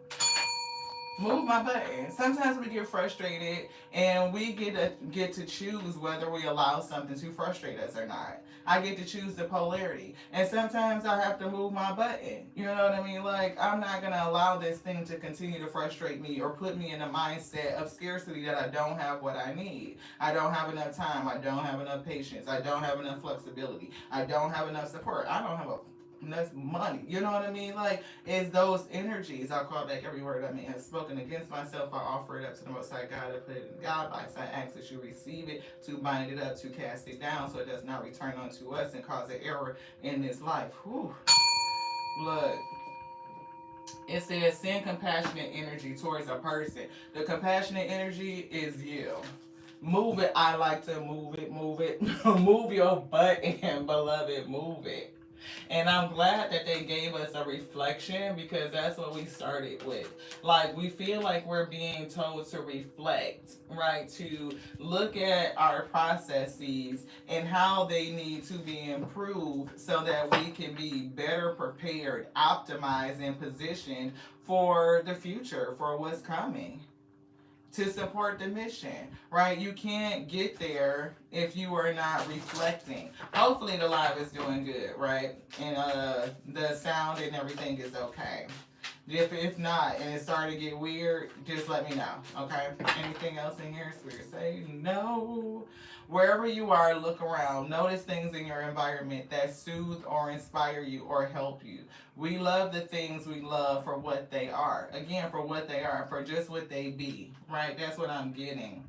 A: Move my button. Sometimes we get frustrated, and we get to choose whether we allow something to frustrate us or not. I get to choose the polarity, and sometimes I have to move my button. You know what I mean? Like, I'm not gonna allow this thing to continue to frustrate me or put me in a mindset of scarcity that I don't have what I need. I don't have enough time. I don't have enough patience. I don't have enough flexibility. I don't have enough support. I don't have enough money. You know what I mean? Like, it's those energies. I'll call back every word I mean has spoken against myself. I offer it up to the Most High God. I put it in God by I ask that you receive it, to bind it up, to cast it down, so it does not return unto us and cause an error in this life. Whew. Look. It says send compassionate energy towards a person. The compassionate energy is you. Move it. I like to move it. Move it. Move your butt in, beloved. Move it. And I'm glad that they gave us a reflection, because that's what we started with. Like, we feel like we're being told to reflect, right? To look at our processes and how they need to be improved so that we can be better prepared, optimized, and positioned for the future, for what's coming, to support the mission, right? You can't get there if you are not reflecting. Hopefully the live is doing good, right? And the sound and everything is okay. If not, and it started to get weird, just let me know, okay? Anything else in here? Spirit say no. Wherever you are, look around. Notice things in your environment that soothe or inspire you or help you. We love the things we love for what they are. Again, for what they are, for just what they be, right? That's what I'm getting.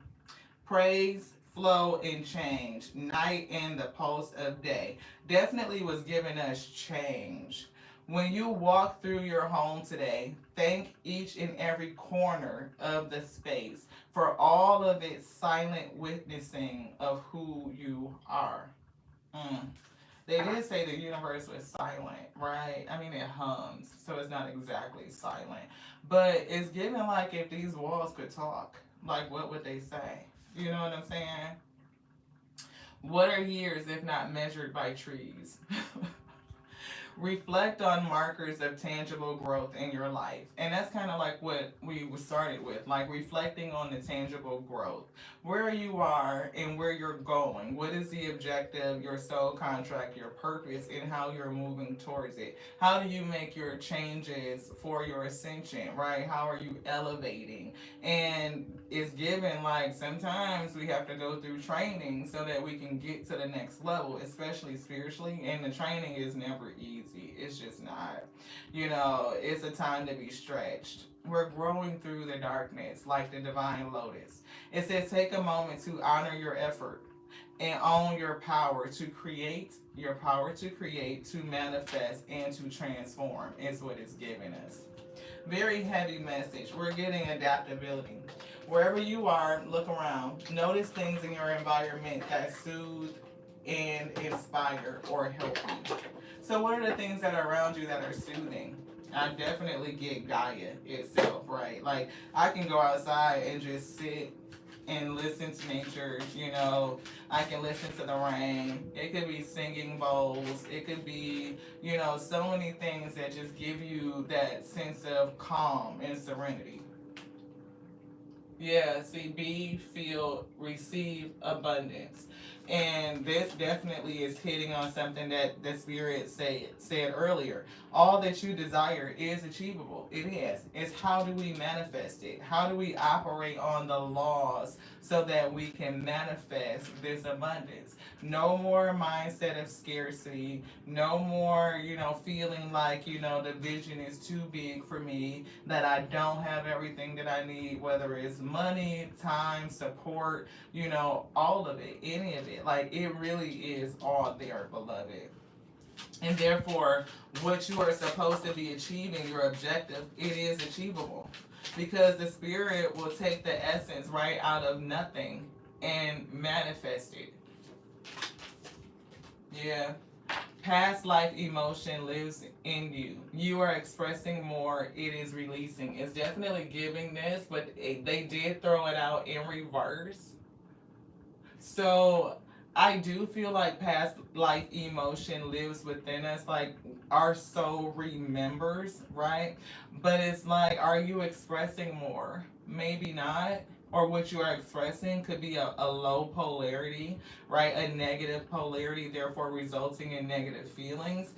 A: Praise, flow, and change. Night and the pulse of day. Definitely was giving us change. When you walk through your home today, thank each and every corner of the space for all of its silent witnessing of who you are. They did say the universe was silent, right? I mean, it hums, so it's not exactly silent. But it's given like, if these walls could talk, like, what would they say? You know what I'm saying? What are years if not measured by trees? Reflect on markers of tangible growth in your life. And that's kind of like what we started with, like reflecting on the tangible growth. Where you are and where you're going. What is the objective, your soul contract, your purpose, and how you're moving towards it? How do you make your changes for your ascension, right? How are you elevating? And it's given like sometimes we have to go through training so that we can get to the next level, especially spiritually. And the training is never easy. It's just not. It's a time to be stretched. We're growing through the darkness like the divine lotus. It says take a moment to honor your effort and own your power to create, to manifest, and to transform is what it's giving us. Very heavy message. We're getting adaptability. Wherever you are, look around. Notice things in your environment that soothe and inspire or help you. So what are the things that are around you that are soothing? I definitely get Gaia itself, right? Like I can go outside and just sit and listen to nature, I can listen to the rain. It could be singing bowls. It could be, so many things that just give you that sense of calm and serenity. Yeah, see, be, feel, receive abundance. And this definitely is hitting on something that the spirit said earlier. All that you desire is achievable. It is. It's how do we manifest it? How do we operate on the laws so that we can manifest this abundance? No more mindset of scarcity. No more, feeling like, the vision is too big for me, that I don't have everything that I need, whether it's money, time, support, all of it, any of it. Like, it really is all there, beloved. And therefore, what you are supposed to be achieving, your objective, it is achievable. Because the spirit will take the essence right out of nothing and manifest it. Yeah. Past life emotion lives in you. You are expressing more. It is releasing. It's definitely giving this, but they did throw it out in reverse. So I do feel like past life emotion lives within us, like our soul remembers, right? But it's like, are you expressing more? Maybe not. Or what you are expressing could be a low polarity, right? A negative polarity, therefore resulting in negative feelings,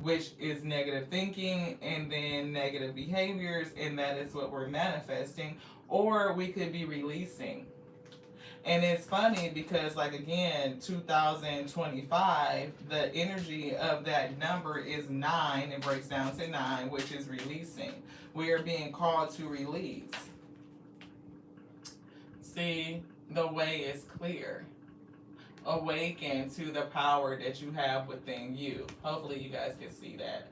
A: which is negative thinking and then negative behaviors, and that is what we're manifesting. Or we could be releasing. And it's funny because, like, again, 2025, the energy of that number is 9. It breaks down to 9, which is releasing. We are being called to release. See, the way is clear. Awaken to the power that you have within you. Hopefully you guys can see that.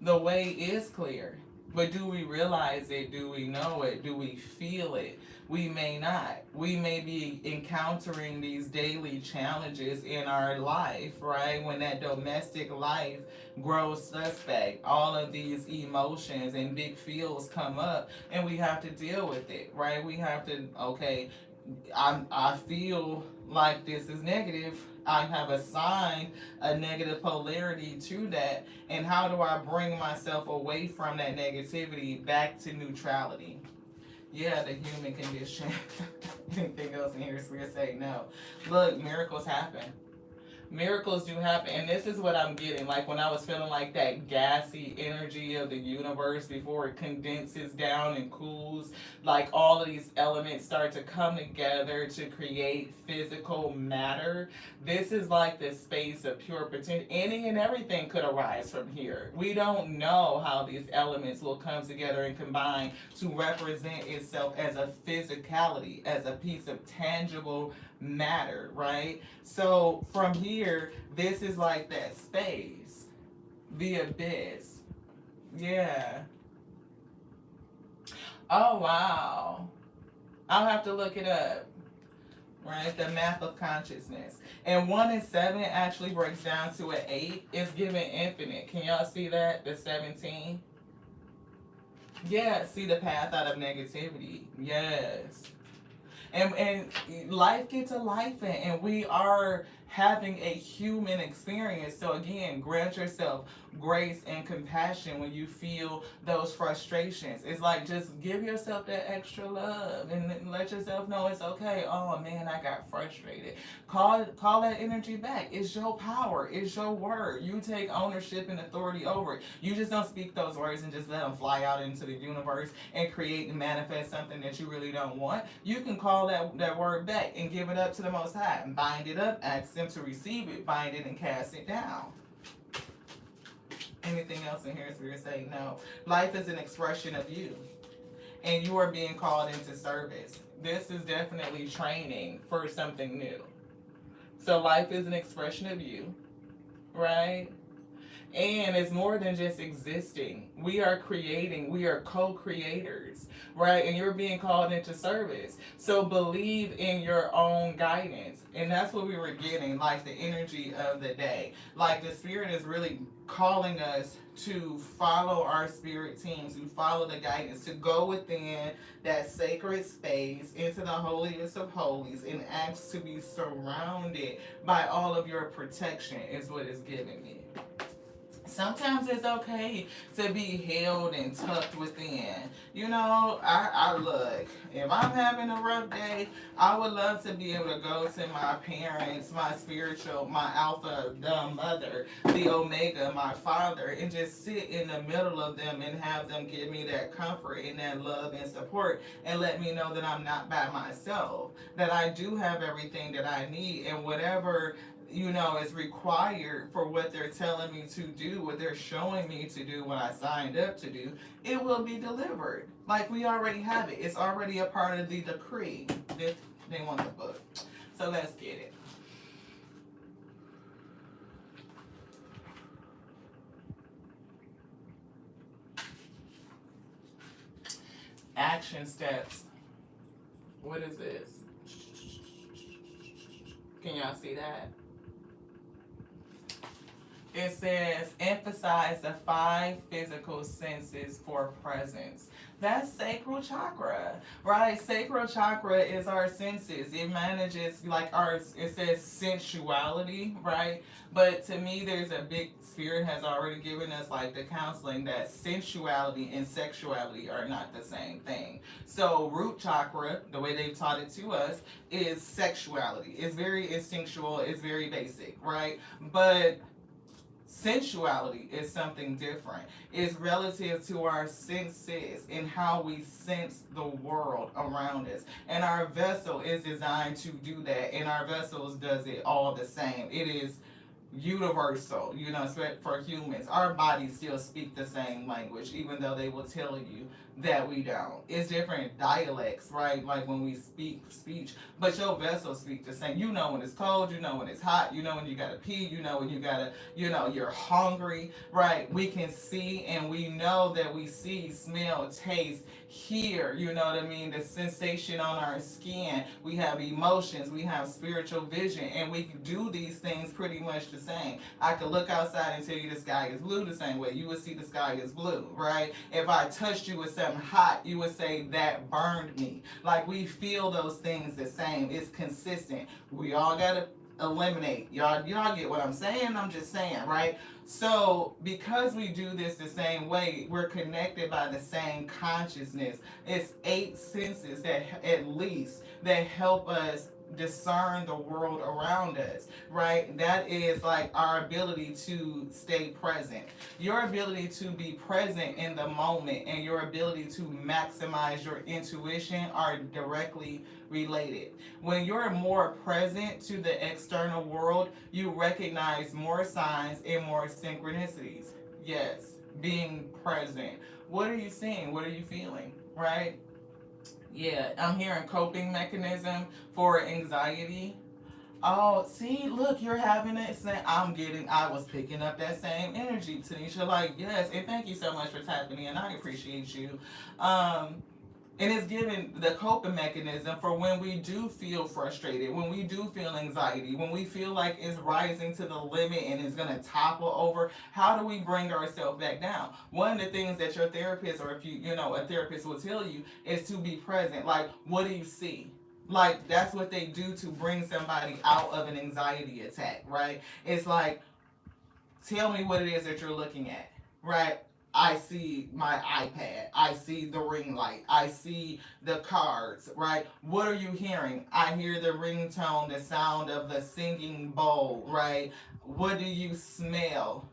A: The way is clear. But do we realize it? Do we know it? Do we feel it? We may not. We may be encountering these daily challenges in our life, right? When that domestic life grows suspect, all of these emotions and big feels come up, and we have to deal with it, right? We have to, okay, I feel like this is negative. I have assigned a negative polarity to that, and how do I bring myself away from that negativity back to neutrality? Yeah, the human condition. Anything else in here is weird, say no. Look, miracles happen. Miracles do happen, and this is what I'm getting. Like when I was feeling like that gassy energy of the universe before it condenses down and cools, like all of these elements start to come together to create physical matter. This is like the space of pure potential. Any and everything could arise from here. We don't know how these elements will come together and combine to represent itself as a physicality, as a piece of tangible matter, right? So from here, this is like that space, the abyss. Yeah. Oh, wow. I'll have to look it up, right? The map of consciousness. And 1 and 7 actually breaks down to an 8. It's given infinite. Can y'all see that? The 17? Yeah, see the path out of negativity. Yes. And life gets a life in, and we are having a human experience. So again, grant yourself grace and compassion when you feel those frustrations. It's like just give yourself that extra love and let yourself know it's okay. Oh man, I got frustrated. Call that energy back. It's your power. It's your word. You take ownership and authority over it. You just don't speak those words and just let them fly out into the universe and create and manifest something that you really don't want. You can call that word back and give it up to the Most High. Bind it up, ask them to receive it, bind it and cast it down. Anything else in here, Spirit say no. Life is an expression of you, and you are being called into service. This is definitely training for something new. So life is an expression of you, right? And it's more than just existing. We are creating, we are co-creators, right? And you're being called into service. So believe in your own guidance. And that's what we were getting, like the energy of the day. Like the Spirit is really calling us to follow our spirit teams, to follow the guidance, to go within that sacred space into the holiest of holies and ask to be surrounded by all of your protection is what it's giving me. Sometimes it's okay to be held and tucked within. You know, I look, if I'm having a rough day, I would love to be able to go to my parents, my spiritual, my alpha, the mother, the omega, my father, and just sit in the middle of them and have them give me that comfort and that love and support and let me know that I'm not by myself, that I do have everything that I need, and whatever is required for what they're telling me to do, what they're showing me to do, what I signed up to do, it will be delivered. Like we already have it. It's already a part of the decree. They want the book. So let's get it. Action steps. What is this? Can y'all see that? It says, emphasize the 5 physical senses for presence. That's sacral chakra, right? Sacral chakra is our senses. It manages it says sensuality, right? But to me, there's a big Spirit has already given us like the counseling that sensuality and sexuality are not the same thing. So root chakra, the way they've taught it to us, is sexuality. It's very instinctual. It's very basic, right? But sensuality is something different. It's relative to our senses and how we sense the world around us. And our vessel is designed to do that. And our vessels does it all the same. It is universal, for humans. Our bodies still speak the same language, even though they will tell you that we don't. It's different dialects, right? Like when we speak speech, but your vessels speak the same. You know when it's cold, you know when it's hot, you know when you gotta pee, you know when you gotta, you're hungry, right? We can see, and we know that we see, smell, taste, hear, you know what I mean? The sensation on our skin. We have emotions, we have spiritual vision, and we can do these things pretty much the same. I could look outside and tell you the sky is blue the same way. You would see the sky is blue, right? If I touched you with something hot, you would say that burned me. Like we feel those things the same. It's consistent. We all gotta eliminate. Y'all get what I'm saying? I'm just saying, right? So because we do this the same way, we're connected by the same consciousness. It's 8 senses that at least that help us discern the world around us, right? That is like our ability to stay present. Your ability to be present in the moment and your ability to maximize your intuition are directly related. When you're more present to the external world, you recognize more signs and more synchronicities. Yes, being present. What are you seeing? What are you feeling, right? Yeah, I'm hearing coping mechanism for anxiety. Oh, see, look, you're having it. I was picking up that same energy, Tanisha. Like, yes, and thank you so much for tapping in. I appreciate you. And it's giving the coping mechanism for when we do feel frustrated, when we do feel anxiety, when we feel like it's rising to the limit and it's going to topple over. How do we bring ourselves back down? One of the things that your therapist, or if a therapist will tell you, is to be present. Like, what do you see? Like, that's what they do to bring somebody out of an anxiety attack, right? It's like, tell me what it is that you're looking at, right? I see my iPad. I see the ring light. I see the cards, right? What are you hearing? I hear the ringtone, the sound of the singing bowl, right? What do you smell?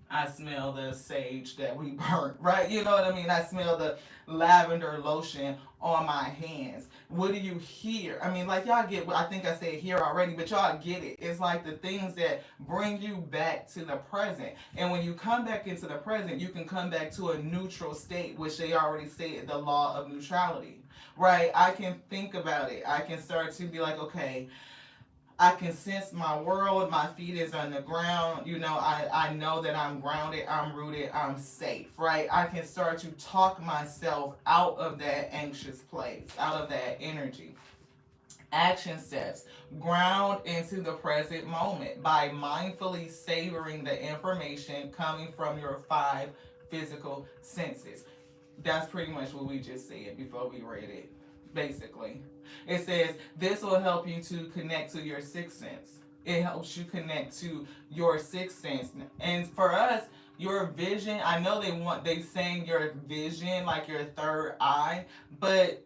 A: I smell the sage that we burnt, right? You know what I mean? I smell the lavender lotion on my hands. What do you hear? I mean, like, y'all get, I think I said here already, but y'all get it. It's like the things that bring you back to the present. And when you come back into the present, you can come back to a neutral state, which they already said, the law of neutrality, right? I can think about it. I can start to be like, okay, I can sense my world. My feet is on the ground. You know, I know that I'm grounded, I'm rooted, I'm safe, right? I can start to talk myself out of that anxious place, out of that energy. Action steps: ground into the present moment by mindfully savoring the information coming from your five physical senses. That's pretty much what we just said before we read it, basically. It says this will help you to connect to your sixth sense. It helps you connect to your sixth sense. And for us, your vision, I know they saying your vision, like your third eye, but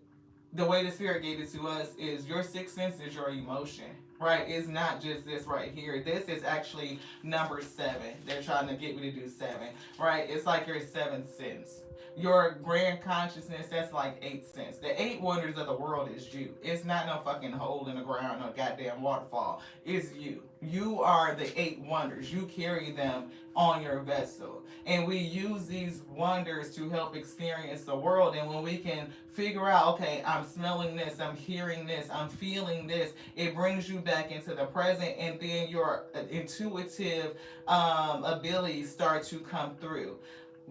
A: the way the spirit gave it to us is your sixth sense is your emotion, right? It's not just this right here. This is actually number seven. They're trying to get me to do seven, right? It's like your seventh sense. Your grand consciousness, that's like eighth sense. The eight wonders of the world is you. It's not no fucking hole in the ground, no goddamn waterfall. It's you. You are the eight wonders. You carry them on your vessel. And we use these wonders to help experience the world. And when we can figure out, okay, I'm smelling this, I'm hearing this, I'm feeling this, it brings you back into the present, and then your intuitive abilities start to come through.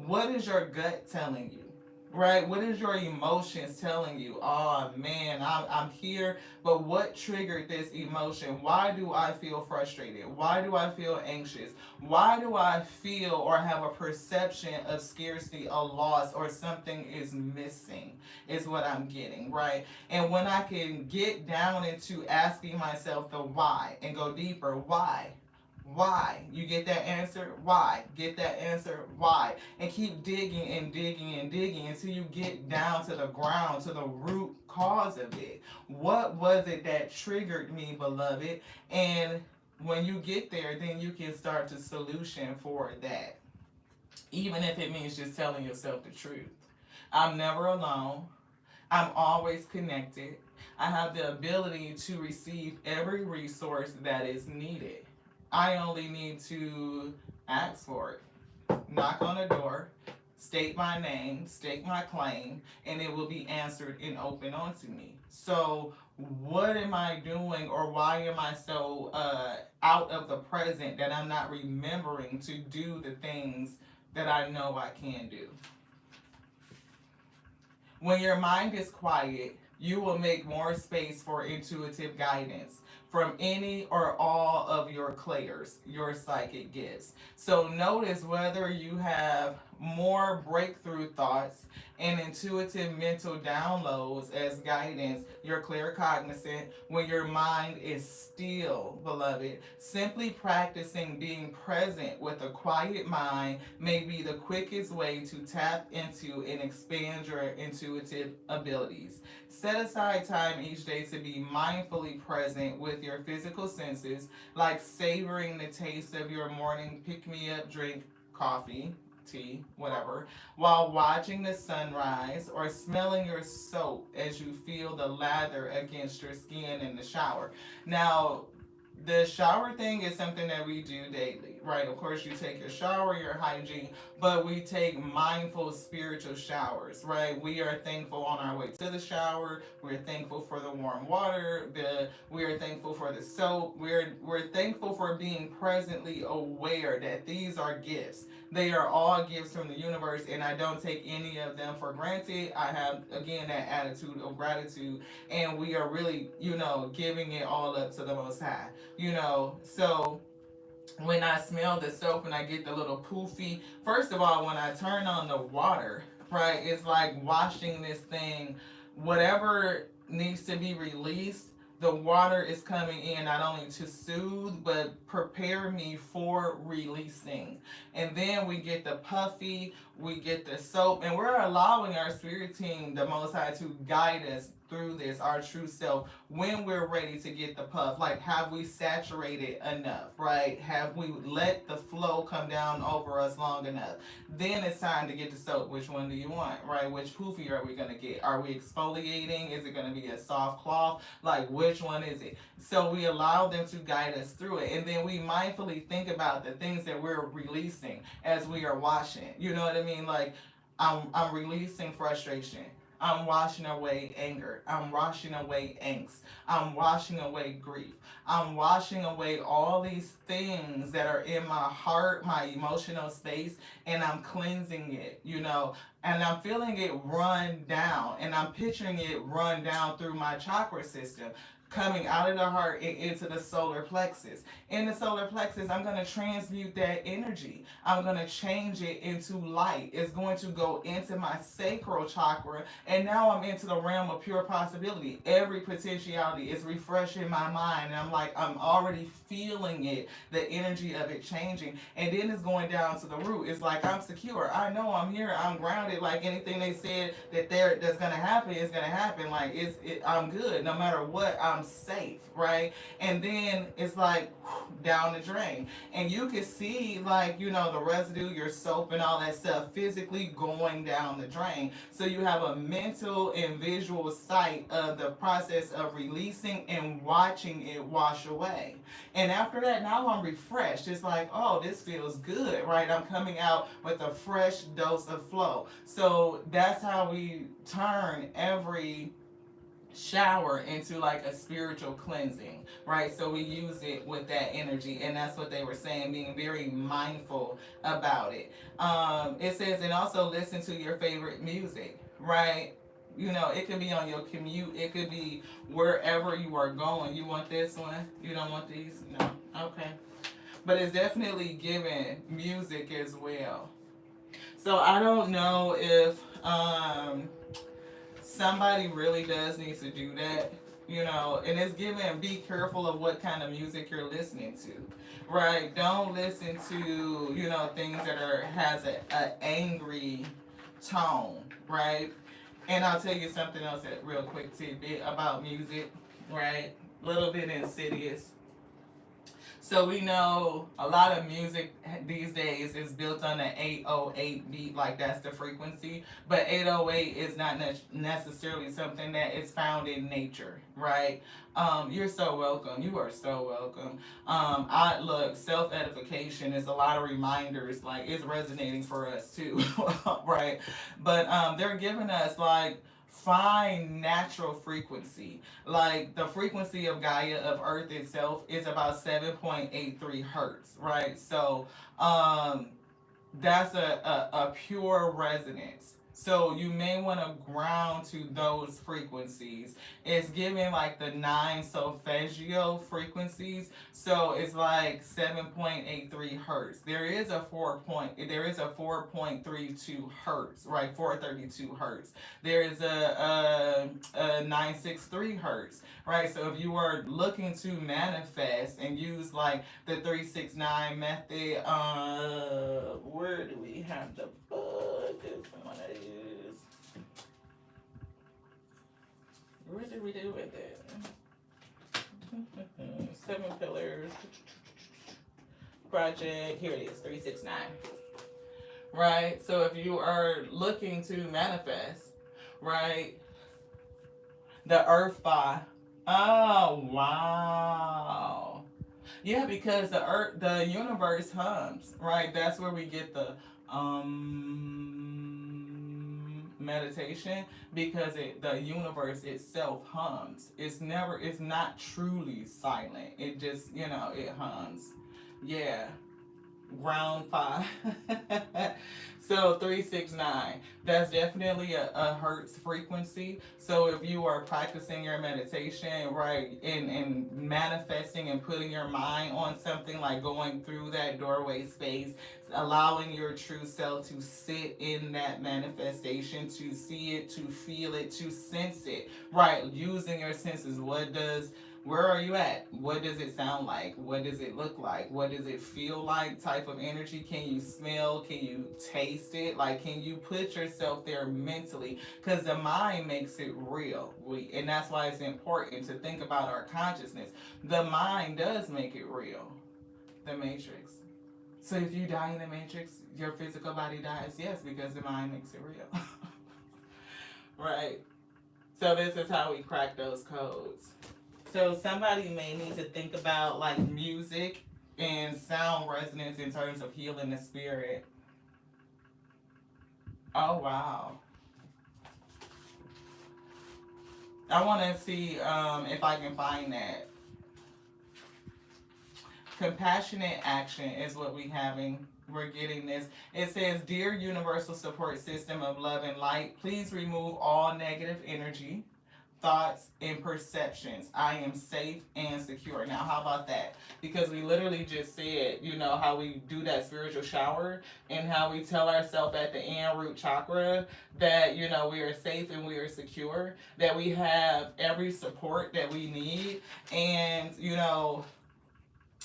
A: What is your gut telling you? Right? What is your emotions telling you? Oh man, I'm here, but what triggered this emotion? Why do I feel frustrated? Why do I feel anxious? Why do I feel or have a perception of scarcity, a loss, or something is missing? Is what I'm getting, right? And when I can get down into asking myself the why and go deeper, why? Why? You get that answer? Why? Get that answer? Why? And keep digging and digging and digging until you get down to the ground, to the root cause of it. What was it that triggered me, beloved? And when you get there, then you can start to solution for that. Even if it means just telling yourself the truth. I'm never alone. I'm always connected. I have the ability to receive every resource that is needed. I only need to ask for it, knock on a door, state my name, state my claim, and it will be answered and open onto me. So, what am I doing, or why am I so out of the present that I'm not remembering to do the things that I know I can do? When your mind is quiet, you will make more space for intuitive guidance from any or all of your clairs, your psychic gifts. So notice whether you have more breakthrough thoughts and intuitive mental downloads as guidance, you're claircognizant when your mind is still, beloved. Simply practicing being present with a quiet mind may be the quickest way to tap into and expand your intuitive abilities. Set aside time each day to be mindfully present with your physical senses, like savoring the taste of your morning pick-me-up drink, coffee, tea, whatever, while watching the sunrise, or smelling your soap as you feel the lather against your skin in the shower. Now, the shower thing is something that we do daily, right? Of course, you take your shower, your hygiene, but we take mindful spiritual showers, right? We are thankful on our way to the shower. We're thankful for the warm water. We are thankful for the soap. We're thankful for being presently aware that these are gifts. They are all gifts from the universe, and I don't take any of them for granted. I have, again, that attitude of gratitude, and we are really, giving it all up to the Most High, So when I smell the soap and I get the little poofy, first of all, when I turn on the water, right, it's like washing this thing whatever needs to be released, the water is coming in not only to soothe but prepare me for releasing. And then we get the puffy, we get the soap, and we're allowing our spirit team, the Most High, to guide us through this, our true self, when we're ready to get the puff. Like, have we saturated enough, right? Have we let the flow come down over us long enough? Then it's time to get the soap. Which one do you want, right? Which poofy are we going to get? Are we exfoliating? Is it going to be a soft cloth? Like, which one is it? So we allow them to guide us through it. And then we mindfully think about the things that we're releasing as we are washing. You know what I mean? Like, I'm releasing frustration. I'm washing away anger. I'm washing away angst. I'm washing away grief. I'm washing away all these things that are in my heart, my emotional space, and I'm cleansing it, you know, and I'm feeling it run down, and I'm picturing it run down through my chakra system, coming out of the heart and into the solar plexus. In the solar plexus, I'm going to transmute that energy. I'm going to change it into light. It's going to go into my sacral chakra, and now I'm into the realm of pure possibility. Every potentiality is refreshing my mind, and I'm already feeling it, the energy of it changing, and then it's going down to the root. It's like, I'm secure. I know I'm here. I'm grounded. Like, anything they said that's going to happen is going to happen. Like, I'm good. No matter what, I'm safe, right? And then it's like down the drain, and you can see, like, you know, the residue, your soap and all that stuff physically going down the drain. So you have a mental and visual sight of the process of releasing and watching it wash away. And after that, now I'm refreshed. It's like, oh, this feels good, right? I'm coming out with a fresh dose of flow. So that's how we turn every shower into like a spiritual cleansing, right? So we use it with that energy, and that's what they were saying, being very mindful about it. It says, and also listen to your favorite music, right? You know, it could be on your commute, it could be wherever you are going. You want this one? You don't want these? No. Okay. But it's definitely giving music as well. So I don't know if somebody really does need to do that, you know, and it's given, be careful of what kind of music you're listening to, right? Don't listen to, you know, things that has a angry tone, right? And I'll tell you something else, that real quick tidbit about music, right? A little bit insidious. So we know a lot of music these days is built on the 808 beat, like that's the frequency. But 808 is not necessarily something that is found in nature, right? You're so welcome. You are so welcome. I look, self-edification is a lot of reminders, like it's resonating for us too, right? But they're giving us like find natural frequency. Like the frequency of Gaia, of Earth itself, is about 7.83 hertz, right? So that's a pure resonance. So you may want to ground to those frequencies. It's giving like the 9 solfeggio frequencies. So it's like 7.83 hertz. There is a 4.32 hertz, right? 432 hertz. There is a 963 hertz, right? So if you are looking to manifest and use like the 369 method, where do we have the book? This one is. Where did we do with it? 7 pillars project. Here it is, 369. Right? So if you are looking to manifest, right? The earth fire. Oh, wow. Yeah, because the universe hums, right? That's where we get the meditation, because the universe itself hums. It's not truly silent. It just, you know, it hums. Yeah. ground 5. So 369, that's definitely a hertz frequency. So if you are practicing your meditation, right, and manifesting and putting your mind on something, like going through that doorway space, allowing your true self to sit in that manifestation, to see it, to feel it, to sense it, right, using your senses. Where are you at? What does it sound like? What does it look like? What does it feel like? Type of energy. Can you smell? Can you taste it? Like, can you put yourself there mentally? Because the mind makes it real. And that's why it's important to think about our consciousness. The mind does make it real. The matrix. So if you die in the matrix, your physical body dies. Yes, because the mind makes it real. Right. So this is how we crack those codes. So somebody may need to think about like music and sound resonance in terms of healing the spirit. Oh wow. I want to see if I can find that. Compassionate action is what we having. We're getting this. It says, "Dear universal support system of love and light, please remove all negative energy, thoughts, and perceptions. I am safe and secure." Now, how about that? Because we literally just said, how we do that spiritual shower and how we tell ourselves at the end, root chakra, that, we are safe and we are secure, that we have every support that we need. And,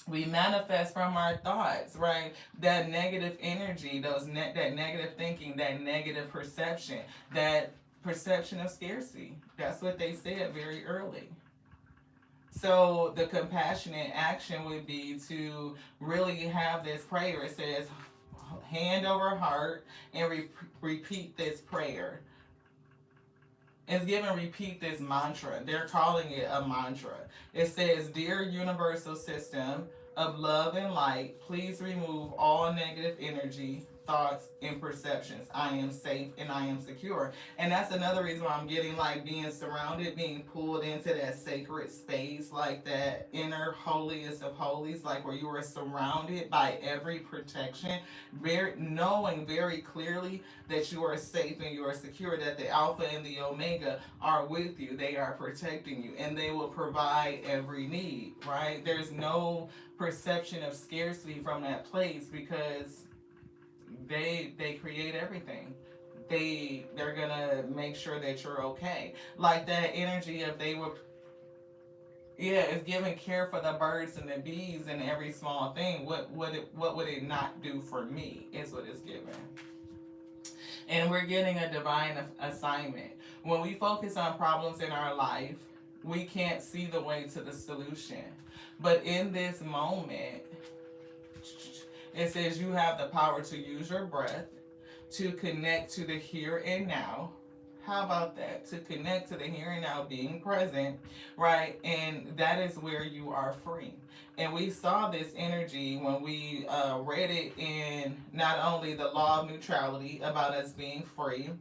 A: we manifest from our thoughts, right? That negative energy, that negative thinking, that negative perception, that perception of scarcity. That's what they said very early. So the compassionate action would be to really have this prayer. It says, hand over heart, and repeat this prayer. It's given repeat this mantra. They're calling it a mantra. It says, "Dear universal system of love and light, please remove all negative energy, thoughts, and perceptions. I am safe and I am secure." And that's another reason why I'm getting like being surrounded, being pulled into that sacred space, like that inner holiest of holies, like where you are surrounded by every protection, knowing very clearly that you are safe and you are secure, that the Alpha and the Omega are with you. They are protecting you and they will provide every need, right? There's no perception of scarcity from that place because they create everything. They're gonna make sure that you're okay. Like that energy of they were, yeah, it's giving care for the birds and the bees and every small thing. What would it not do for me is what it's giving. And we're getting a divine assignment. When we focus on problems in our life, we can't see the way to the solution. But in this moment, it says you have the power to use your breath to connect to the here and now. How about that? To connect to the here and now, being present, right? And that is where you are free. And we saw this energy when we read it in not only the Law of Neutrality about us being free,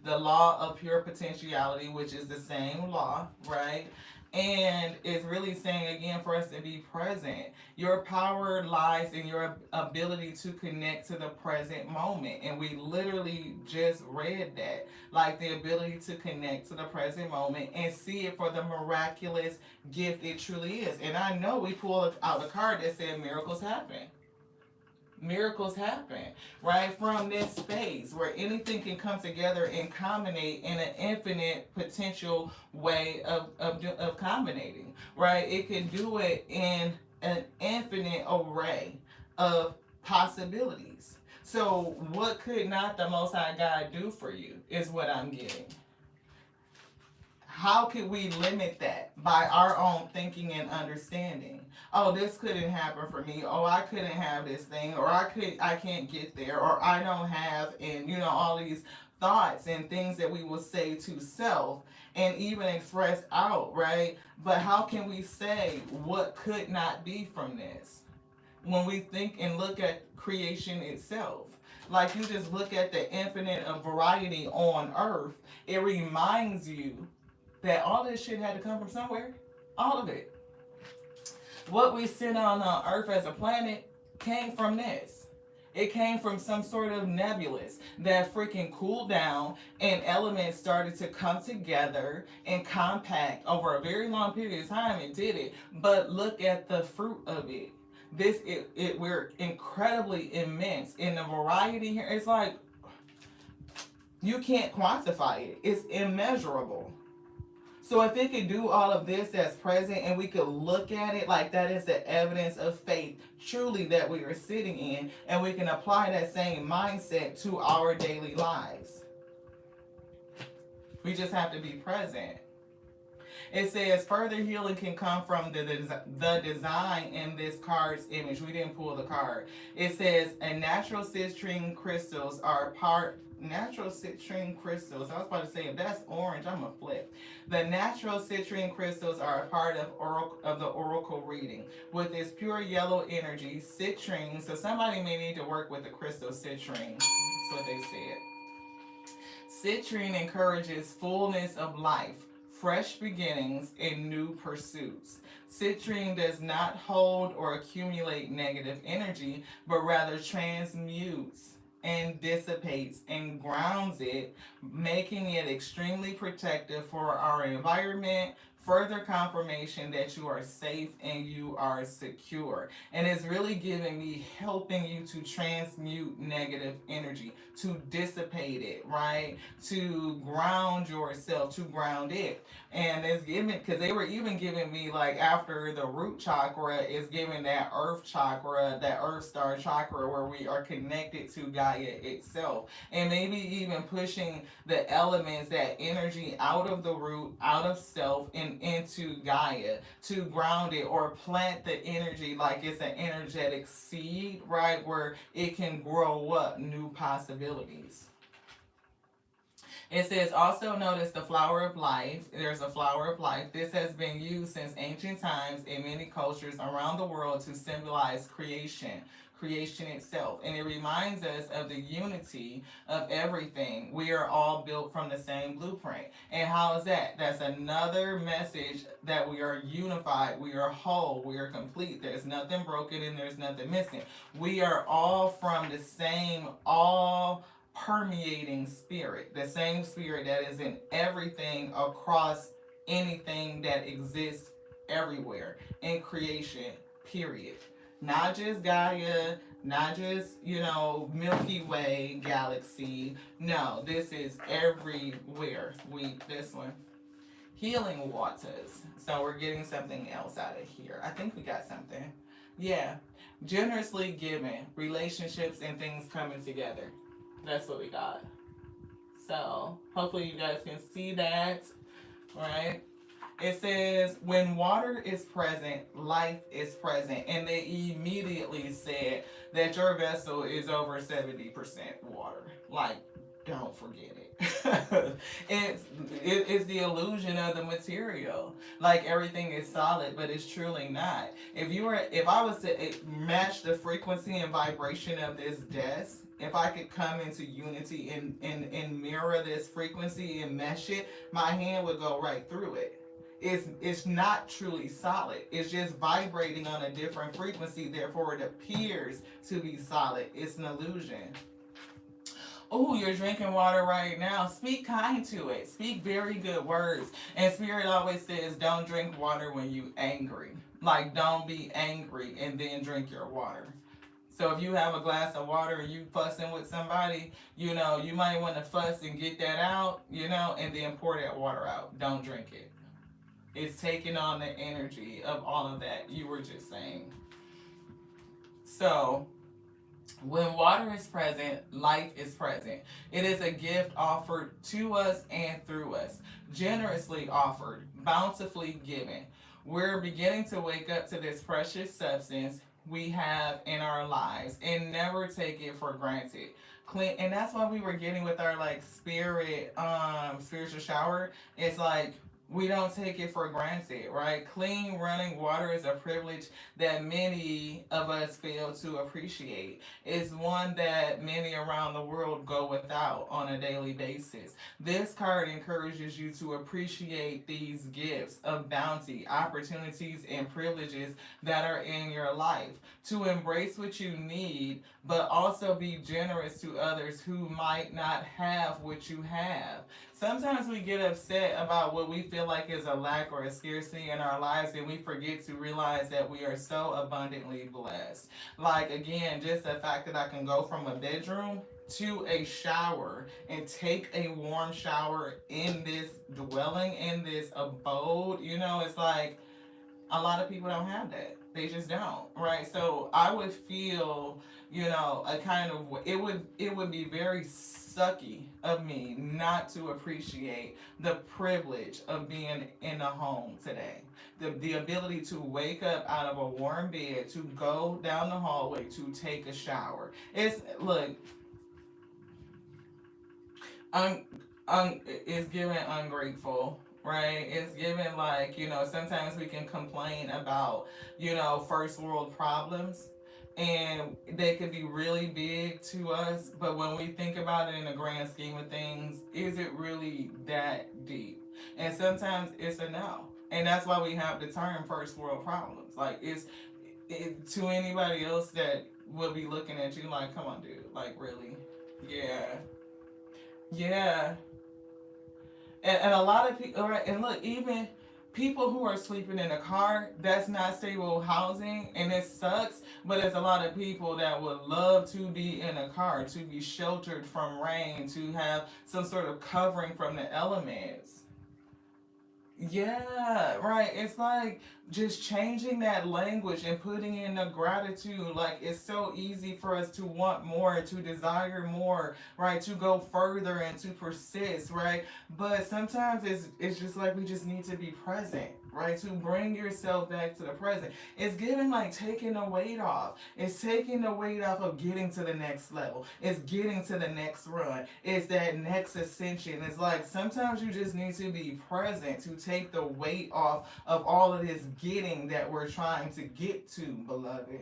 A: the Law of Pure Potentiality, which is the same law, right? And it's really saying again for us to be present. Your power lies in your ability to connect to the present moment. And we literally just read that. Like the ability to connect to the present moment and see it for the miraculous gift it truly is. And I know we pulled out a card that said miracles happen. Miracles happen, right? From this space where anything can come together and combinate in an infinite potential way of combinating, right? It can do it in an infinite array of possibilities. So what could not the Most High God do for you is what I'm getting. How could we limit that by our own thinking and understanding? Oh, this couldn't happen for me. Oh, I couldn't have this thing, or I can't get there, or I don't have, and all these thoughts and things that we will say to self and even express out, right? But how can we say what could not be from this when we think and look at creation itself? Like you just look at the infinite variety on earth, it reminds you that all this shit had to come from somewhere. All of it. What we sit on earth as a planet came from this. It came from some sort of nebulous that freaking cooled down, and elements started to come together and compact over a very long period of time. It did it. But look at the fruit of it. We're incredibly immense in the variety here. It's like you can't quantify it. It's immeasurable. So if it could do all of this that's present, and we could look at it like that is the evidence of faith truly that we are sitting in, and we can apply that same mindset to our daily lives. We just have to be present. It says further healing can come from the design in this card's image. We didn't pull the card. It says a natural citrine crystals are part natural citrine crystals. I was about to say if that's orange, I'm gonna flip. The natural citrine crystals are a part of the oracle reading with its pure yellow energy. Citrine. So somebody may need to work with the crystal citrine. That's what they said. Citrine encourages fullness of life, fresh beginnings, and new pursuits. Citrine does not hold or accumulate negative energy, but rather transmutes and dissipates and grounds it, making it extremely protective for our environment. Further confirmation that you are safe and you are secure. And it's really giving me, helping you to transmute negative energy, to dissipate it, right? To ground yourself, to ground it. And it's giving, because they were even giving me, like, after the root chakra is giving that earth chakra, that earth star chakra, where we are connected to Gaia itself. And maybe even pushing the elements, that energy out of the root, out of self, and into Gaia to ground it, or plant the energy like it's an energetic seed, right? Where it can grow up new possibilities. It says also notice the flower of life. There's a flower of life. This has been used since ancient times in many cultures around the world to symbolize creation itself. And it reminds us of the unity of everything. We are all built from the same blueprint. And how is that? That's another message that we are unified, we are whole, we are complete. There's nothing broken and there's nothing missing. We are all from the same, all permeating spirit, the same spirit that is in everything, across anything that exists everywhere in creation, period. Not just Gaia, not just, Milky Way galaxy. No, this is everywhere. This one. Healing waters. So we're getting something else out of here. I think we got something. Yeah. Generously given. Relationships and things coming together. That's what we got. So hopefully you guys can see that. Right? It says, when water is present, life is present. And they immediately said that your vessel is over 70% water. Like, don't forget it. It's the illusion of the material. Like, everything is solid, but it's truly not. If I was to match the frequency and vibration of this desk, if I could come into unity and mirror this frequency and mesh it, my hand would go right through it. It's not truly solid. It's just vibrating on a different frequency, therefore it appears to be solid. It's an illusion. Oh, you're drinking water right now. Speak kind to it. Speak very good words. And Spirit always says, don't drink water when you angry. Like, don't be angry and then drink your water. So if you have a glass of water and you fussing with somebody, you might want to fuss and get that out, and then pour that water out. Don't drink it. It's taking on the energy of all of that you were just saying. So, when water is present, life is present. It is a gift offered to us and through us, generously offered, bountifully given. We're beginning to wake up to this precious substance we have in our lives and never take it for granted. And that's why we were getting with our spiritual shower. It's like, We don't take it for granted, right? Clean running water is a privilege that many of us fail to appreciate. It's one that many around the world go without on a daily basis. This card encourages you to appreciate these gifts of bounty, opportunities, and privileges that are in your life, to embrace what you need, but also be generous to others who might not have what you have. Sometimes we get upset about what we feel like is a lack or a scarcity in our lives, and we forget to realize that we are so abundantly blessed. Like, again, just the fact that I can go from a bedroom to a shower and take a warm shower in this dwelling, in this abode, it's like a lot of people don't have that. They just don't, right? So I would feel, a kind of, it would be very sucky of me not to appreciate the privilege of being in a home today. The ability to wake up out of a warm bed, to go down the hallway, to take a shower. Look, un, it's given ungrateful, right? It's given, like, sometimes we can complain about, first world problems, and they could be really big to us, but when we think about it in the grand scheme of things, is it really that deep? And sometimes it's a no. And that's why we have the term first world problems. Like, to anybody else that will be looking at you like, come on, dude, like, really? Yeah. Yeah. And a lot of people, right, and look, even people who are sleeping in a car, that's not stable housing, and it sucks, but there's a lot of people that would love to be in a car, to be sheltered from rain, to have some sort of covering from the elements. Yeah, right. It's like just changing that language and putting in the gratitude. Like, it's so easy for us to want more, to desire more, right? To go further and to persist, right? But sometimes it's just like we just need to be present, right? To bring yourself back to the present. It's giving, like, taking the weight off. It's taking the weight off of getting to the next level. It's getting to the next run. It's that next ascension. It's like sometimes you just need to be present to take the weight off of all of this getting that we're trying to get to, beloved.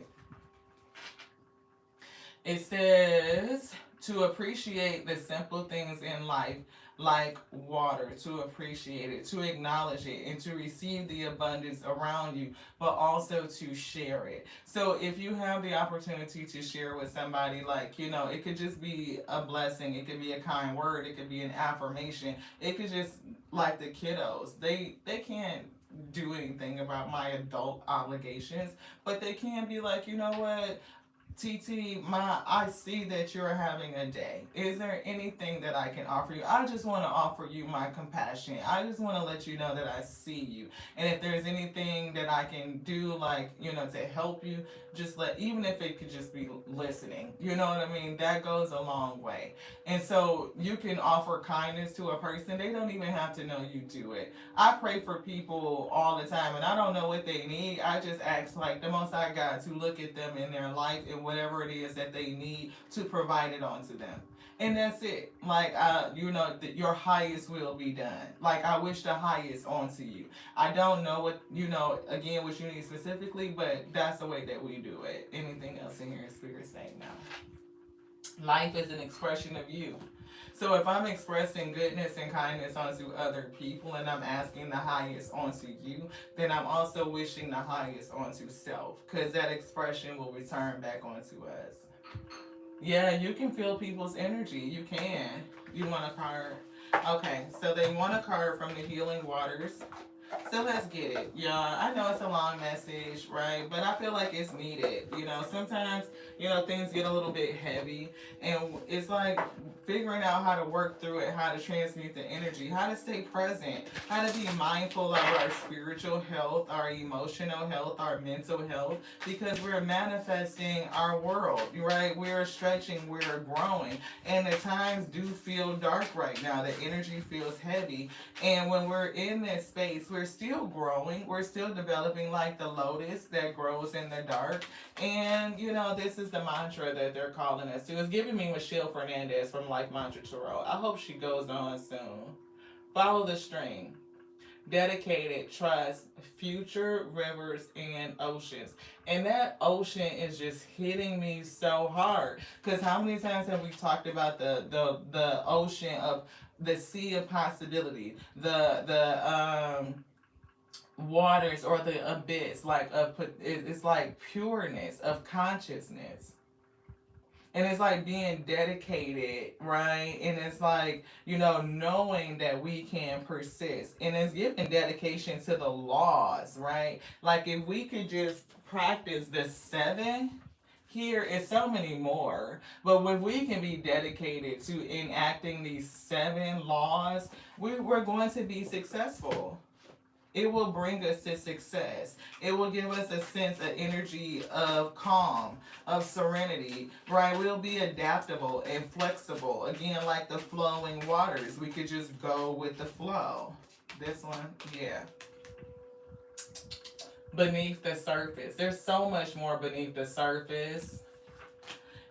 A: It says to appreciate the simple things in life, like water, to appreciate it, to acknowledge it, and to receive the abundance around you, but also to share it. So if you have the opportunity to share with somebody, like, it could just be a blessing, it could be a kind word, it could be an affirmation, it could just, like the kiddos, they can't do anything about my adult obligations, but they can be like, you know what, TT, I see that you're having a day. Is there anything that I can offer you? I just want to offer you my compassion. I just want to let you know that I see you. And if there's anything that I can do, like, to help you, just even if it could just be listening. You know what I mean? That goes a long way. And so you can offer kindness to a person. They don't even have to know you do it. I pray for people all the time, and I don't know what they need. I just ask, like, the Most High God to look at them in their life and whatever it is that they need to provide it onto them. And that's it. Like, that your highest will be done. Like, I wish the highest onto you. I don't know what, again, what you need specifically, but that's the way that we do it. Anything else in here is spirit saying no. Life is an expression of you. So if I'm expressing goodness and kindness onto other people, and I'm asking the highest onto you, then I'm also wishing the highest onto self, because that expression will return back onto us. Yeah, you can feel people's energy. You can. You want a card? Okay, so they want a card from the Healing Waters. So let's get it. Yeah, I know it's a long message, right? But I feel like it's needed. Sometimes, things get a little bit heavy, and it's like figuring out how to work through it, how to transmute the energy, how to stay present, how to be mindful of our spiritual health, our emotional health, our mental health, because we're manifesting our world, right? We're stretching, we're growing, and the times do feel dark right now. The energy feels heavy, and when we're in this space, we're still growing, we're still developing, like the lotus that grows in the dark. And this is the mantra that they're calling us to. It's giving me Michelle Fernandez from Life Mantra Tarot. I hope she goes on soon. Follow the stream. dedicated, trust, future, rivers, and oceans. And that ocean is just hitting me so hard. Because how many times have we talked about the ocean of the sea of possibility, the waters or the abyss, like it's like pureness of consciousness. And it's like being dedicated, right? And it's like, knowing that we can persist. And it's giving dedication to the laws, right? Like if we could just practice the seven, here is so many more. But when we can be dedicated to enacting these seven laws, we're going to be successful. It will bring us to success. It will give us a sense of energy of calm, of serenity, right? We'll be adaptable and flexible. Again, like the flowing waters, we could just go with the flow. This one, yeah. Beneath the surface. There's so much more beneath the surface.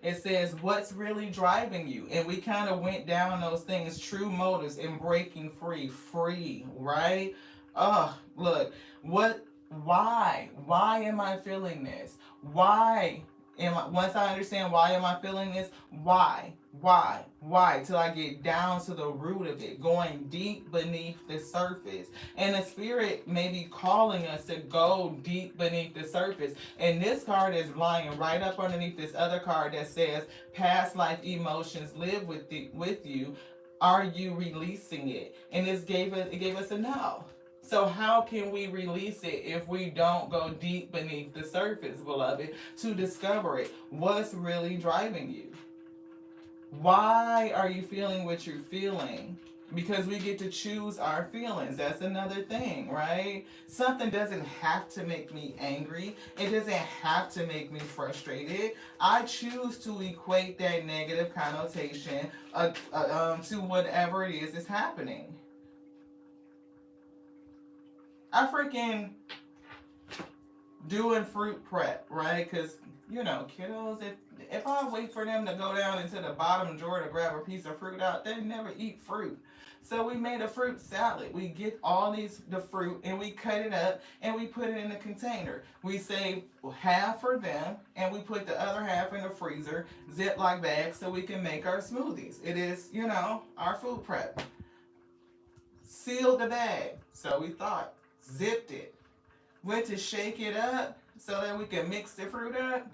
A: It says, what's really driving you? And we kind of went down those things, true motives and breaking free, right? Look, why am I feeling this? Once I understand why am I feeling this, why, till I get down to the root of it, going deep beneath the surface. And the spirit may be calling us to go deep beneath the surface. And this card is lying right up underneath this other card that says, past life emotions live with you. Are you releasing it? And it gave us a no. So how can we release it if we don't go deep beneath the surface, beloved, to discover it? What's really driving you? Why are you feeling what you're feeling? Because we get to choose our feelings. That's another thing, right? Something doesn't have to make me angry. It doesn't have to make me frustrated. I choose to equate that negative connotation to whatever it is that's happening. I freaking doing fruit prep, right? Because, kiddos, if I wait for them to go down into the bottom drawer to grab a piece of fruit out, they never eat fruit. So we made a fruit salad. We get all the fruit and we cut it up and we put it in a container. We save half for them and we put the other half in the freezer, Ziploc bag, so we can make our smoothies. It is, our food prep. Sealed the bag, so we thought. Zipped it. Went to shake it up so that we can mix the fruit up.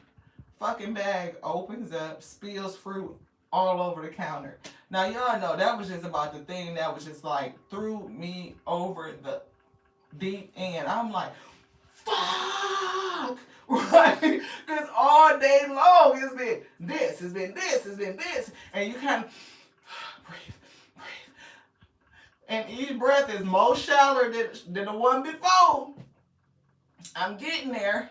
A: Fucking bag opens up, spills fruit all over the counter. Now y'all know that was just about the thing that was just like threw me over the deep end. I'm like, fuck! Right? Because all day long it's been this. And you kind of breathe. And each breath is more shallower than the one before. I'm getting there.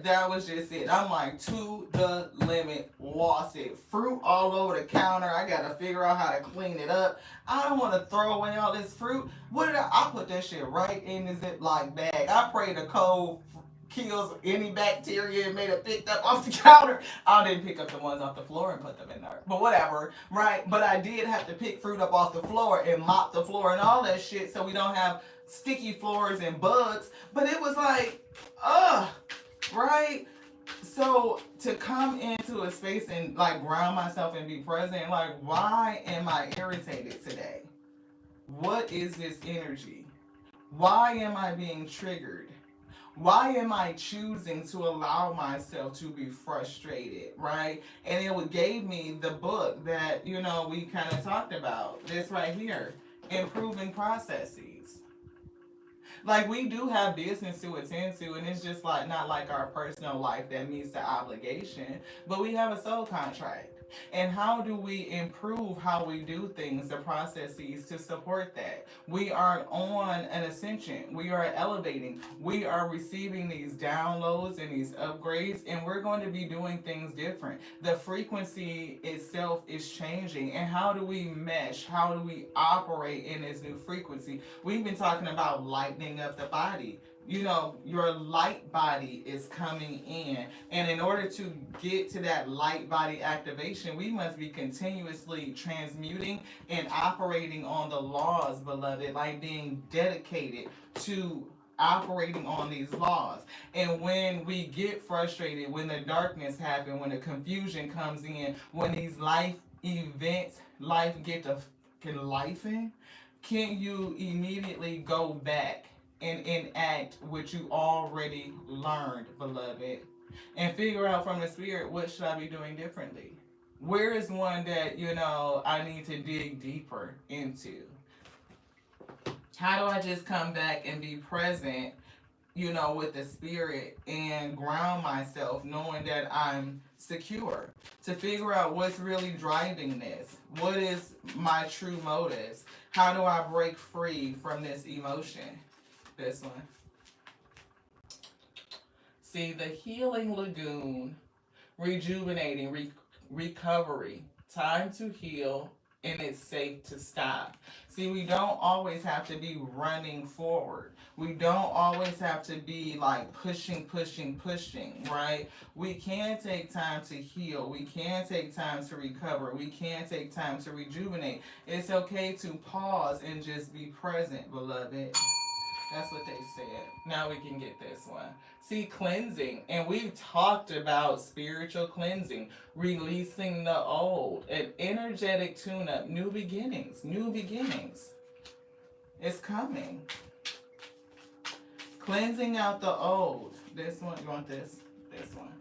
A: That was just it. I'm like to the limit. Lost it. Fruit all over the counter. I got to figure out how to clean it up. I don't want to throw away all this fruit. What did I put that shit right in the Ziploc bag. I pray the cold kills any bacteria and made it picked up off the counter. I didn't pick up the ones off the floor and put them in there. But whatever, right? But I did have to pick fruit up off the floor and mop the floor and all that shit so we don't have sticky floors and bugs. But it was like, right? So to come into a space and like ground myself and be present, like, why am I irritated today? What is this energy? Why am I being triggered? Why am I choosing to allow myself to be frustrated, right? And it gave me the book that, we kind of talked about. This right here, Improving Processes. Like, we do have business to attend to, and it's just like not like our personal life that meets the obligation, but we have a soul contract. And how do we improve how we do things, the processes to support that? We are on an ascension. We are elevating. We are receiving these downloads and these upgrades, and we're going to be doing things different. The frequency itself is changing. And how do we mesh? How do we operate in this new frequency? We've been talking about lightening up the body, your light body is coming in. And in order to get to that light body activation, we must be continuously transmuting and operating on the laws, beloved, like being dedicated to operating on these laws. And when we get frustrated, when the darkness happens, when the confusion comes in, when these life events, life get to life in, can you immediately go back and enact what you already learned, beloved, and figure out from the spirit, what should I be doing differently? Where is one that I need to dig deeper into? How do I just come back and be present, with the spirit, and ground myself knowing that I'm secure, to figure out what's really driving this? What is my true motives? How do I break free from this emotion? This one. See, the healing lagoon, rejuvenating, recovery, time to heal, and it's safe to stop. See, we don't always have to be running forward. We don't always have to be like pushing, right? We can take time to heal. We can take time to recover. We can take time to rejuvenate. It's okay to pause and just be present, beloved. That's what they said. Now we can get this one. See, cleansing. And we've talked about spiritual cleansing, releasing the old, an energetic tune-up, new beginnings. New beginnings. It's coming. Cleansing out the old. This one, you want this? This one.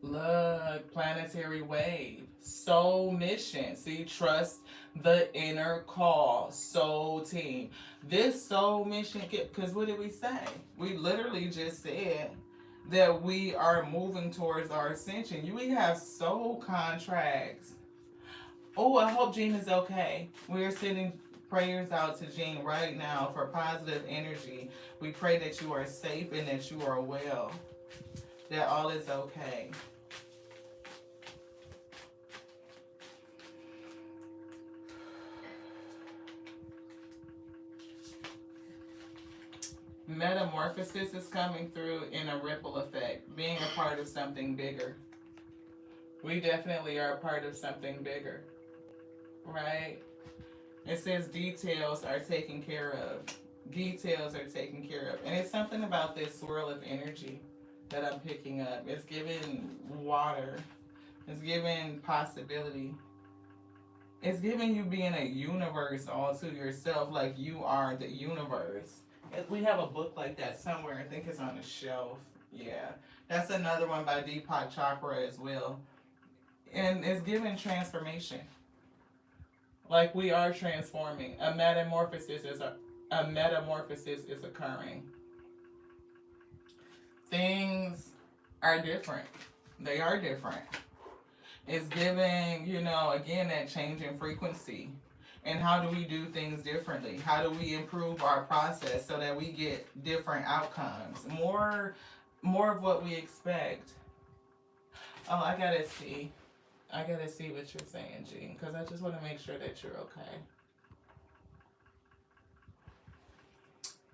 A: Look, planetary wave. Soul mission. See, trust the inner call. Soul team. This soul mission, because what did we say? We literally just said that we are moving towards our ascension. We have soul contracts. Oh, I hope Jean is okay. We're sending prayers out to Jean right now for positive energy. We pray that you are safe and that you are well, that all is okay. Metamorphosis is coming through in a ripple effect, being a part of something bigger. We definitely are a part of something bigger, right? It says details are taken care of. Details are taken care of. And it's something about this swirl of energy that I'm picking up. It's giving water. It's giving possibility. It's giving you being a universe all to yourself, like you are the universe. We have a book like that somewhere. I think it's on the shelf. Yeah. That's another one by Deepak Chopra as well. And it's giving transformation. Like we are transforming. A metamorphosis is occurring. Things are different. They are different. It's giving, again, that change in frequency. And how do we do things differently? How do we improve our process so that we get different outcomes? More of what we expect. Oh, I gotta see what you're saying, Jean, because I just want to make sure that you're okay.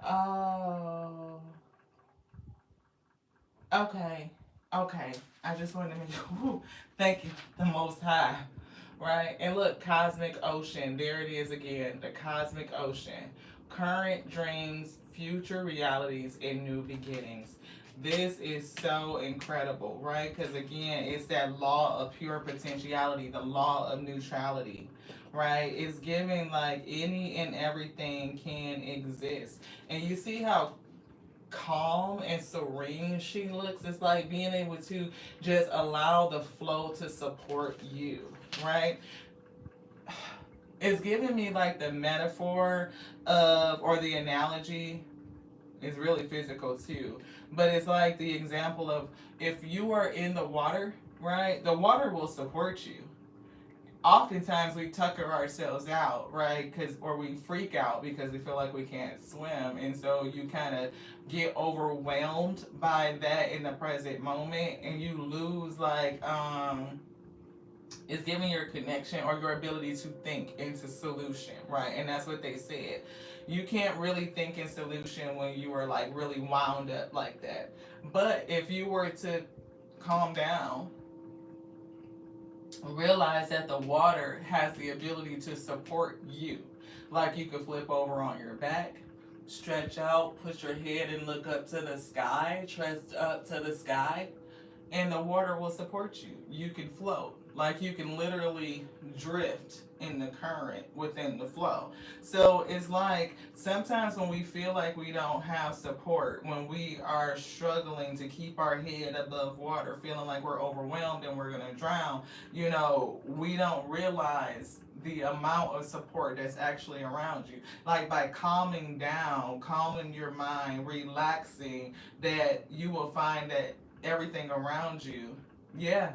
A: Oh. Okay. I just want to make sure. Thank you, the Most High. Right? And look, cosmic ocean. There it is again. The cosmic ocean. Current dreams, future realities, and new beginnings. This is so incredible, right? Because again, it's that law of pure potentiality, the law of neutrality, right? It's giving like any and everything can exist. And you see how calm and serene she looks? It's like being able to just allow the flow to support you, right? It's giving me like the metaphor of, or the analogy, is really physical too, but it's like the example of if you are in the water, right? The water will support you. Oftentimes we tucker ourselves out, right? Or we freak out because we feel like we can't swim, and so you kind of get overwhelmed by that in the present moment, and you lose like It's giving your connection or your ability to think into solution, right? And that's what they said. You can't really think in solution when you are like really wound up like that. But if you were to calm down, realize that the water has the ability to support you. Like you could flip over on your back, stretch out, put your head and look up to the sky, trust up to the sky, and the water will support you. You can float. Like you can literally drift in the current within the flow. So it's like sometimes when we feel like we don't have support, when we are struggling to keep our head above water, feeling like we're overwhelmed and we're going to drown, you know, we don't realize the amount of support that's actually around you. Like by calming down, calming your mind, relaxing, that you will find that everything around you. Yeah,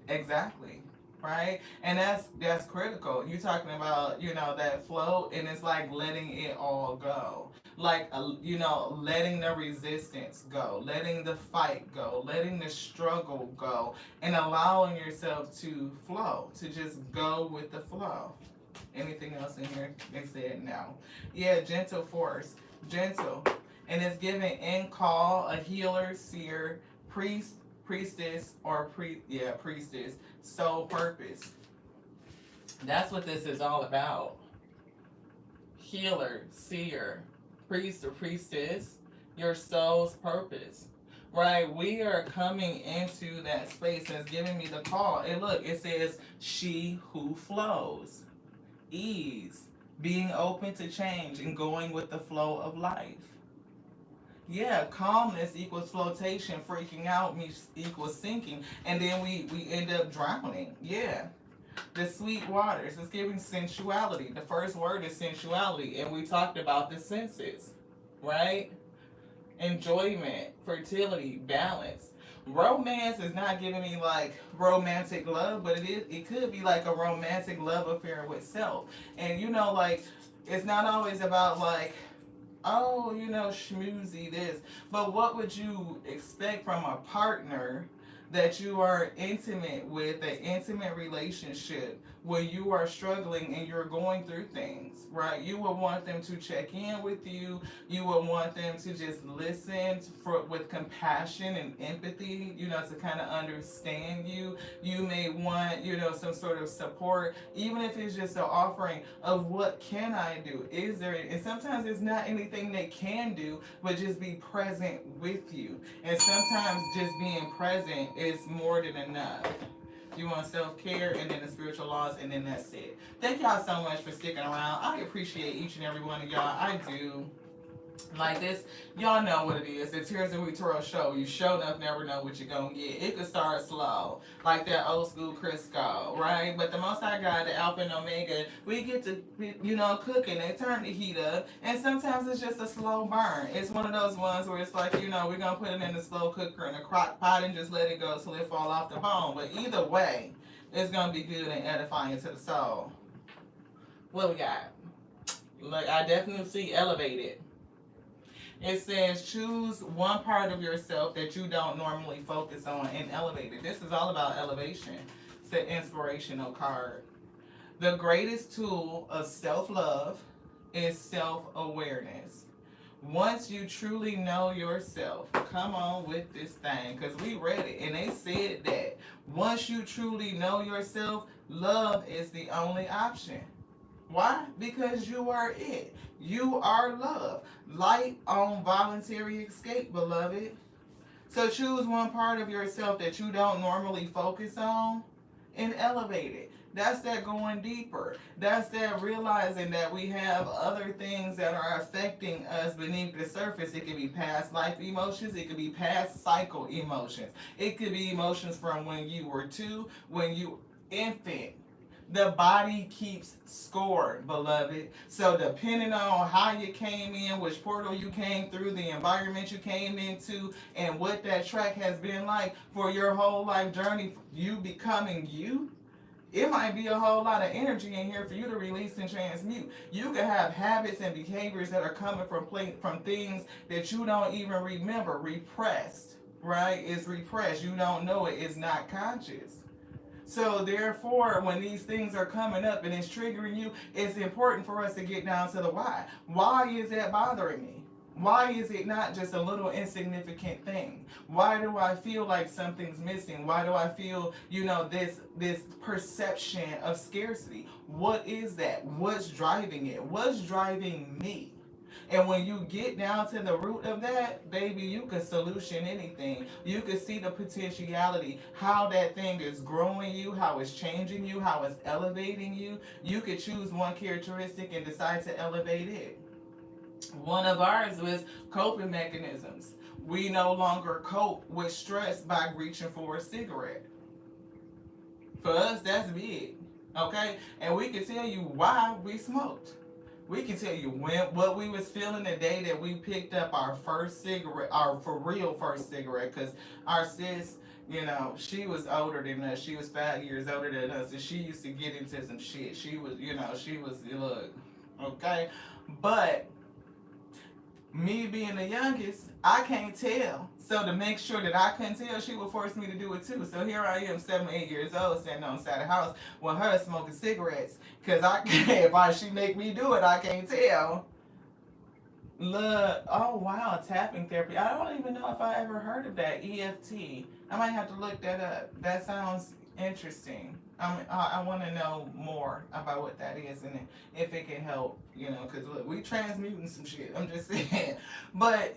A: exactly. Right? And that's critical. You talking about, you know, that flow, and it's like letting it all go. Like you know, letting the resistance go, letting the fight go, letting the struggle go, and allowing yourself to flow, to just go with the flow. Anything else in here? They said no. Yeah, gentle force. Gentle. And it's given in call, a healer, seer, priest, priestess, or priestess, soul purpose. That's what this is all about. Healer, seer, priest or priestess, your soul's purpose. Right? We are coming into that space that's giving me the call. And look, it says she who flows. Ease. Being open to change and going with the flow of life. Yeah, calmness equals flotation, freaking out equals sinking, and then we end up drowning. Yeah. The sweet waters, it's giving sensuality. The first word is sensuality, and we talked about the senses, right? Enjoyment, fertility, balance. Romance is not giving me like romantic love, but it could be like a romantic love affair with self. And you know, like it's not always about like, oh, you know, schmoozy this. But what would you expect from a partner that you are intimate with, an intimate relationship when you are struggling and you're going through things, right? You would want them to check in with you. You would want them to just listen with compassion and empathy, you know, to kind of understand you. You may want, you know, some sort of support, even if it's just an offering of what can I do? Is there, and sometimes it's not anything they can do, but just be present with you. And sometimes just being present is more than enough. You want self-care and then the spiritual laws, and then that's it. Thank y'all so much for sticking around. I appreciate each and every one of y'all. I do. Like this, y'all know what it is. The Tears of Tarot show. You show enough never know what you're gonna get. It could start slow, like that old school Crisco, right? But the Most High God, the Alpha and Omega, we get to, you know, cooking and turn the heat up, and sometimes it's just a slow burn. It's one of those ones where it's like, you know, we're gonna put it in the slow cooker in a crock pot and just let it go till it fall off the bone. But either way, it's gonna be good and edifying to the soul. What we got? Like, I definitely see elevated. It says choose one part of yourself that you don't normally focus on and elevate it. This is all about elevation. It's an inspirational card. The greatest tool of self-love is self-awareness. Once you truly know yourself, come on with this thing, because we read it and they said that once you truly know yourself, love is the only option. Why? Because you are it. You are love. Light on voluntary escape, beloved. So choose one part of yourself that you don't normally focus on and elevate it. That's that going deeper. That's that realizing that we have other things that are affecting us beneath the surface. It could be past life emotions. It could be past cycle emotions. It could be emotions from when you were 2, when you infant. The body keeps score, beloved. So depending on how you came in, which portal you came through, the environment you came into, and what that track has been like for your whole life journey, you becoming you, it might be a whole lot of energy in here for you to release and transmute. You could have habits and behaviors that are coming from things that you don't even remember, repressed, right? It's repressed. You don't know it. It's not conscious. So therefore, when these things are coming up and it's triggering you, it's important for us to get down to the why. Why is that bothering me? Why is it not just a little insignificant thing? Why do I feel like something's missing? Why do I feel, this perception of scarcity? What is that? What's driving it? What's driving me? And when you get down to the root of that, baby, you can solution anything. You can see the potentiality, how that thing is growing you, how it's changing you, how it's elevating you. You could choose one characteristic and decide to elevate it. One of ours was coping mechanisms. We no longer cope with stress by reaching for a cigarette. For us, that's big. Okay? And we can tell you why we smoked. We can tell you what we was feeling the day that we picked up our first cigarette, our for real first cigarette, because our sis, she was older than us. She was 5 years older than us, and she used to get into some shit. She was look, okay, but me being the youngest, I can't tell. So to make sure that I couldn't tell, she would force me to do it too. So here I am, 7, 8 years old, standing on the side of the house with her smoking cigarettes. Cause I can't, if she make me do it, I can't tell. Look, oh wow, tapping therapy. I don't even know if I ever heard of that. EFT. I might have to look that up. That sounds interesting. I want to know more about what that is and if it can help, because look, we transmuting some shit. I'm just saying. But,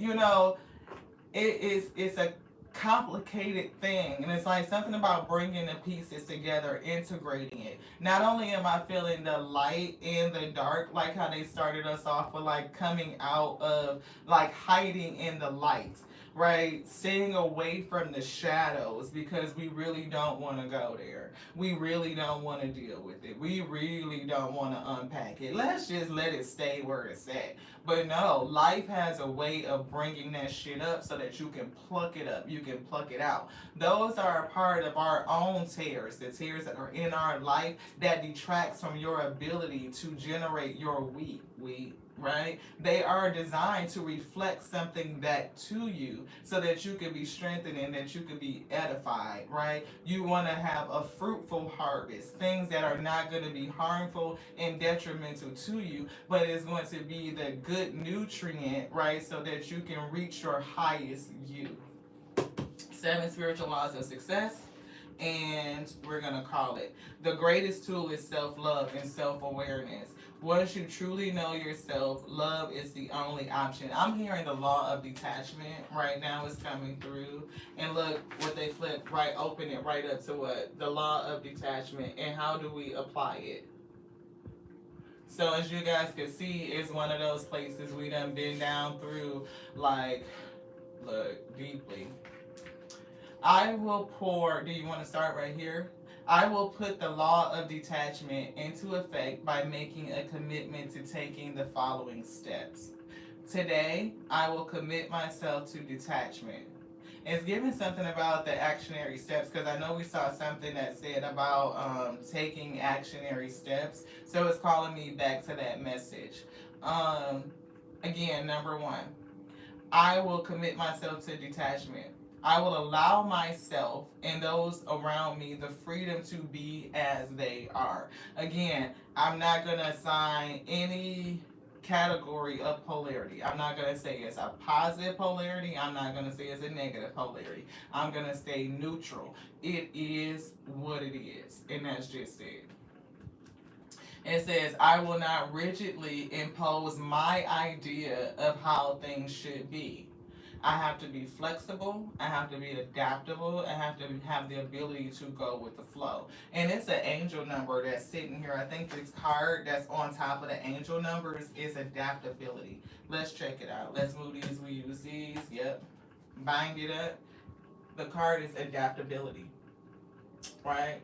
A: it's a complicated thing, and it's like something about bringing the pieces together, integrating it. Not only am I feeling the light and the dark, like how they started us off with like coming out of like hiding in the light, right? Staying away from the shadows because we really don't want to go there. We really don't want to deal with it. We really don't want to unpack it. Let's just let it stay where it's at. But no, life has a way of bringing that shit up so that you can pluck it up. You can pluck it out. Those are a part of our own tears, the tears that are in our life that detracts from your ability to generate your we, right? They are designed to reflect something that to you so that you can be strengthened and that you can be edified, right? You want to have a fruitful harvest, things that are not going to be harmful and detrimental to you, but it's going to be the good nutrient, right? So that you can reach your highest you. 7 spiritual laws of success. And we're going to call it the greatest tool is self-love and self-awareness. Once you truly know yourself, love is the only option. I'm hearing the law of detachment right now is coming through. And look what they flip, right? Open it right up to what? The law of detachment. And how do we apply it? So as you guys can see, it's one of those places we done been down through, like, look, deeply. I will pour, do you want to start right here? I will put the law of detachment into effect by making a commitment to taking the following steps. Today, I will commit myself to detachment. It's giving something about the actionary steps, because I know we saw something that said about taking actionary steps. So it's calling me back to that message. Again, number 1, I will commit myself to detachment. I will allow myself and those around me the freedom to be as they are. Again, I'm not going to assign any category of polarity. I'm not going to say it's a positive polarity. I'm not going to say it's a negative polarity. I'm going to stay neutral. It is what it is. And that's just it. It says, I will not rigidly impose my idea of how things should be. I have to be flexible. I have to be adaptable. I have to have the ability to go with the flow. And it's an angel number that's sitting here. I think this card that's on top of the angel numbers is adaptability. Let's check it out. Let's move these. We use these. Yep. Bind it up. The card is adaptability. Right?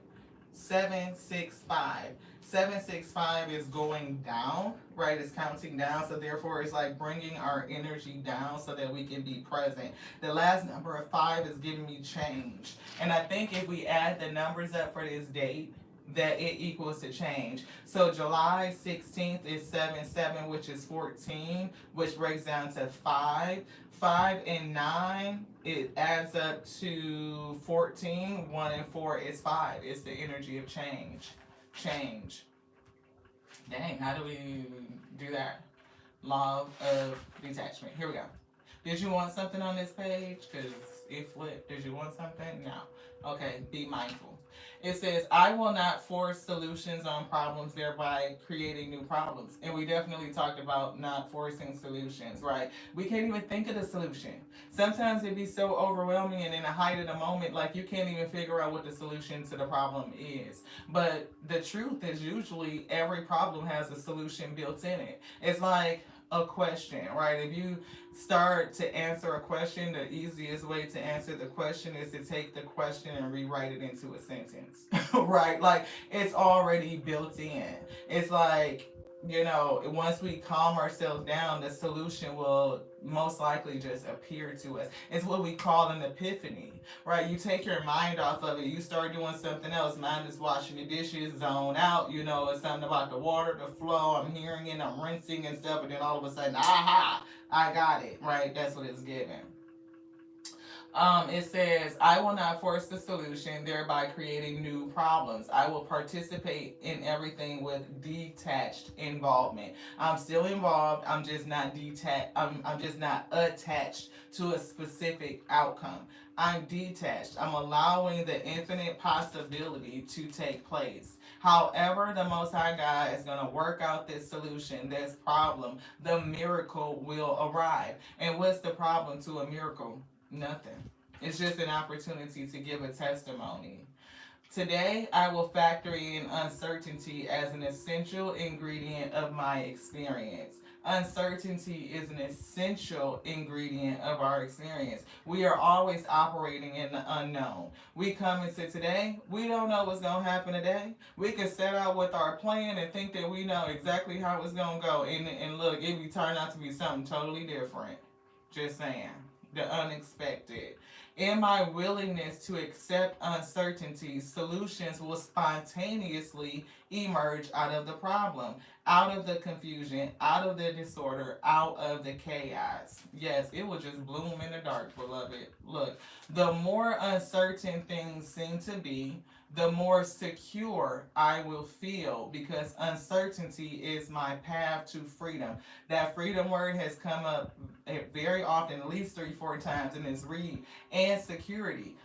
A: 765. 765 is going down, right? It's counting down, so therefore it's like bringing our energy down so that we can be present. The last number of 5 is giving me change. And I think if we add the numbers up for this date, that it equals to change. So July 16th is 7-7, which is 14, which breaks down to 5. 5 and 9, it adds up to 14. 1 and 4 is 5. It's the energy of change. Change. Dang, how do we do that? Law of detachment. Here we go. Did you want something on this page? Because it flipped. Did you want something? No. Okay, be mindful. It says, I will not force solutions on problems, thereby creating new problems. And we definitely talked about not forcing solutions, right? We can't even think of the solution. Sometimes it be so overwhelming and in the height of the moment, like you can't even figure out what the solution to the problem is. But the truth is usually every problem has a solution built in it. It's like a question, right? If you start to answer a question, the easiest way to answer the question is to take the question and rewrite it into a sentence, right? Like it's already built in. It's like, you know, once we calm ourselves down, the solution will most likely just appear to us. It's what we call an epiphany, right? You take your mind off of it, you start doing something else. Mine is washing the dishes, zone out, you know, it's something about the water, the flow, I'm hearing it, I'm rinsing and stuff, and then all of a sudden, aha, I got it, right? That's what it's giving. It says, I will not force the solution, thereby creating new problems. I will participate in everything with detached involvement. I'm still involved. I'm just not detached. I'm just not attached to a specific outcome. I'm detached. I'm allowing the infinite possibility to take place. However, the Most High God is going to work out this solution, this problem. The miracle will arrive. And what's the problem to a miracle? Nothing. It's just an opportunity to give a testimony. Today, I will factor in uncertainty as an essential ingredient of my experience. Uncertainty is an essential ingredient of our experience. We are always operating in the unknown. We come into today, we don't know what's going to happen today. We can set out with our plan and think that we know exactly how it's going to go. And look, it will turn out to be something totally different. Just saying. The unexpected. In my willingness to accept uncertainty, solutions will spontaneously emerge out of the problem, out of the confusion, out of the disorder, out of the chaos. Yes, it will just bloom in the dark, beloved. Look, the more uncertain things seem to be, the more secure I will feel, because uncertainty is my path to freedom. That freedom word has come up very often, at least 3-4 times in this read. And security.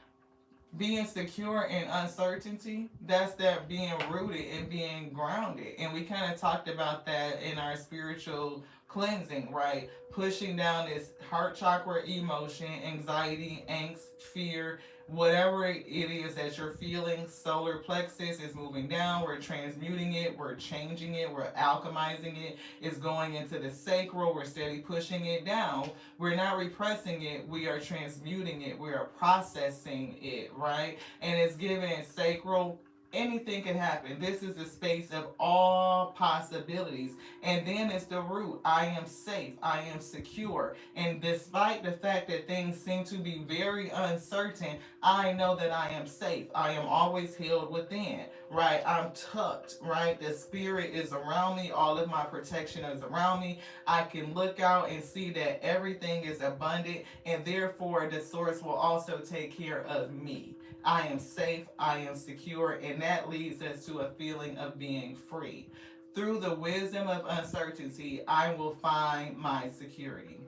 A: Being secure in uncertainty, that's that being rooted and being grounded. And we kind of talked about that in our spiritual cleansing, right? Pushing down this heart chakra emotion, anxiety, angst, fear, whatever it is that you're feeling. Solar plexus is moving down. We're transmuting it. We're changing it. We're alchemizing it. It's going into the sacral. We're steady pushing it down. We're not repressing it. We are transmuting it. We are processing it, right? And it's giving sacral. Anything can happen. This is the space of all possibilities. And then it's the root. I am safe. I am secure. And despite the fact that things seem to be very uncertain, I know that I am safe. I am always held within, right? I'm tucked, right? The spirit is around me. All of my protection is around me. I can look out and see that everything is abundant, and therefore the source will also take care of me. I am safe, I am secure, and that leads us to a feeling of being free. Through the wisdom of uncertainty, I will find my security.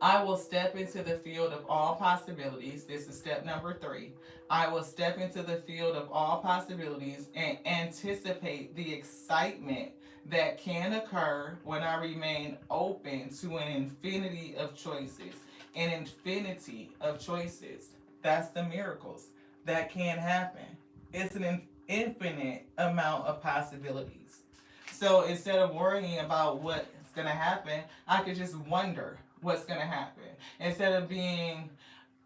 A: I will step into the field of all possibilities. This is step number 3. I will step into the field of all possibilities and anticipate the excitement that can occur when I remain open to an infinity of choices. An infinity of choices. That's the miracles that can happen. It's an infinite amount of possibilities. So instead of worrying about what's going to happen, I could just wonder what's going to happen. Instead of being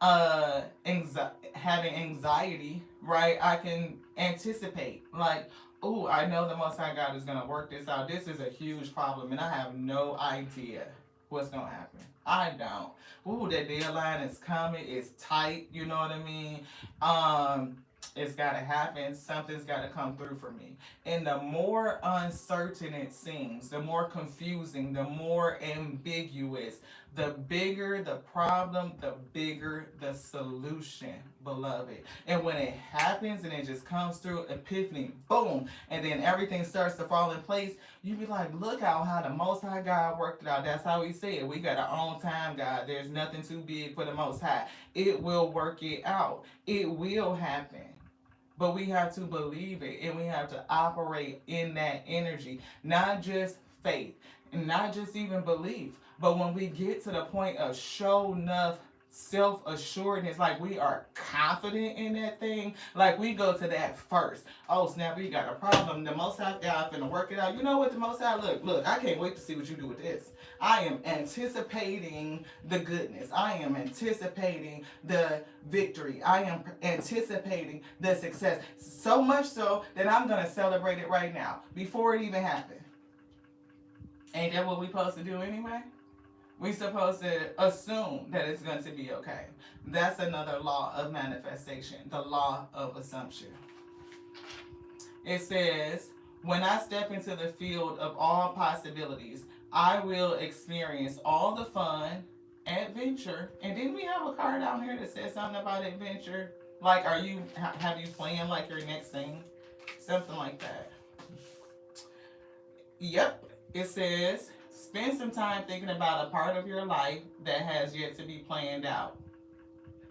A: having anxiety, right? I can anticipate, like, oh, I know the Most High God is going to work this out. This is a huge problem, and I have no idea what's going to happen. I don't. Ooh, that deadline is coming. It's tight. You know what I mean? It's got to happen. Something's got to come through for me. And the more uncertain it seems, the more confusing, the more ambiguous, the bigger the problem, the bigger the solution, beloved. And when it happens and it just comes through, epiphany, boom, and then everything starts to fall in place, you be like, look how the Most High God worked it out. That's how he said, we got our own time, God. There's nothing too big for the Most High. It will work it out. It will happen. But we have to believe it, and we have to operate in that energy, not just faith and not just even belief. But when we get to the point of show enough self-assuredness, like we are confident in that thing, like we go to that first. Oh snap, we got a problem. The Most High God finna work it out. You know what, the Most High, look, I can't wait to see what you do with this. I am anticipating the goodness. I am anticipating the victory. I am anticipating the success. So much so that I'm going to celebrate it right now before it even happened. Ain't that what we supposed to do anyway? We supposed to assume that it's going to be okay. That's another law of manifestation, the law of assumption. It says, when I step into the field of all possibilities, I will experience all the fun, adventure, and didn't we have a card out here that says something about adventure? Like, have you planned like your next thing? Something like that. Yep. It says, spend some time thinking about a part of your life that has yet to be planned out.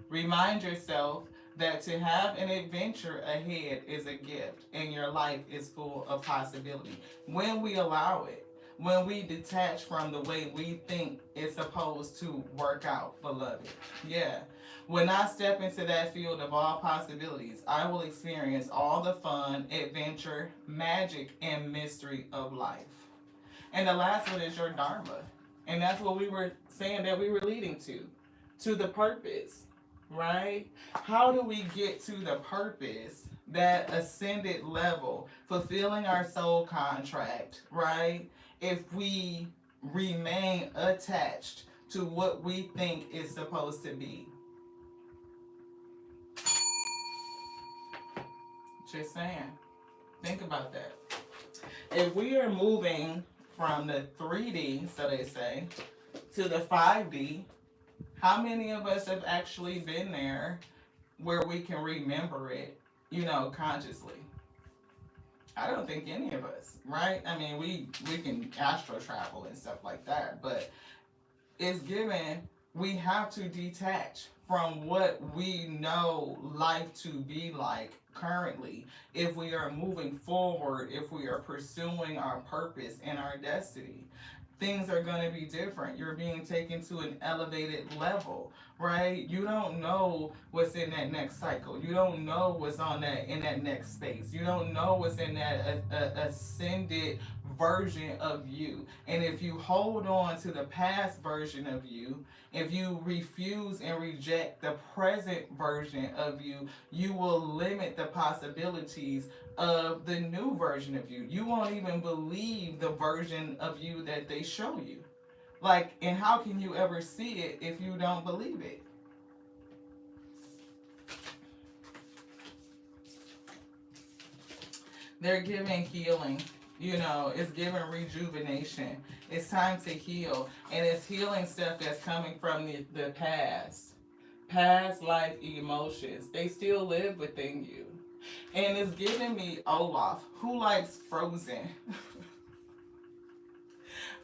A: Remind yourself that to have an adventure ahead is a gift and your life is full of possibility. When we allow it, when we detach from the way we think it's supposed to work out, beloved. Yeah. When I step into that field of all possibilities, I will experience all the fun, adventure, magic, and mystery of life. And the last one is your Dharma. And that's what we were saying that we were leading to the purpose, right? How do we get to the purpose, that ascended level, fulfilling our soul contract, right? If we remain attached to what we think is supposed to be. Just saying. Think about that. If we are moving from the 3D, so they say, to the 5D, how many of us have actually been there where we can remember it, consciously? I don't think any of us, right? I mean, we can astral travel and stuff like that, but it's given, we have to detach from what we know life to be like currently if we are moving forward, if we are pursuing our purpose and our destiny. Things are going to be different. You're being taken to an elevated level, right? You don't know what's in that next cycle. You don't know what's in that next space. You don't know what's in that ascended version of you. And if you hold on to the past version of you, if you refuse and reject the present version of you, you will limit the possibilities of the new version of you. You won't even believe the version of you that they show you. Like, and how can you ever see it if you don't believe it? They're giving healing. It's giving rejuvenation. It's time to heal. And it's healing stuff that's coming from the past. Past life emotions. They still live within you. And it's giving me Olaf. Who likes Frozen?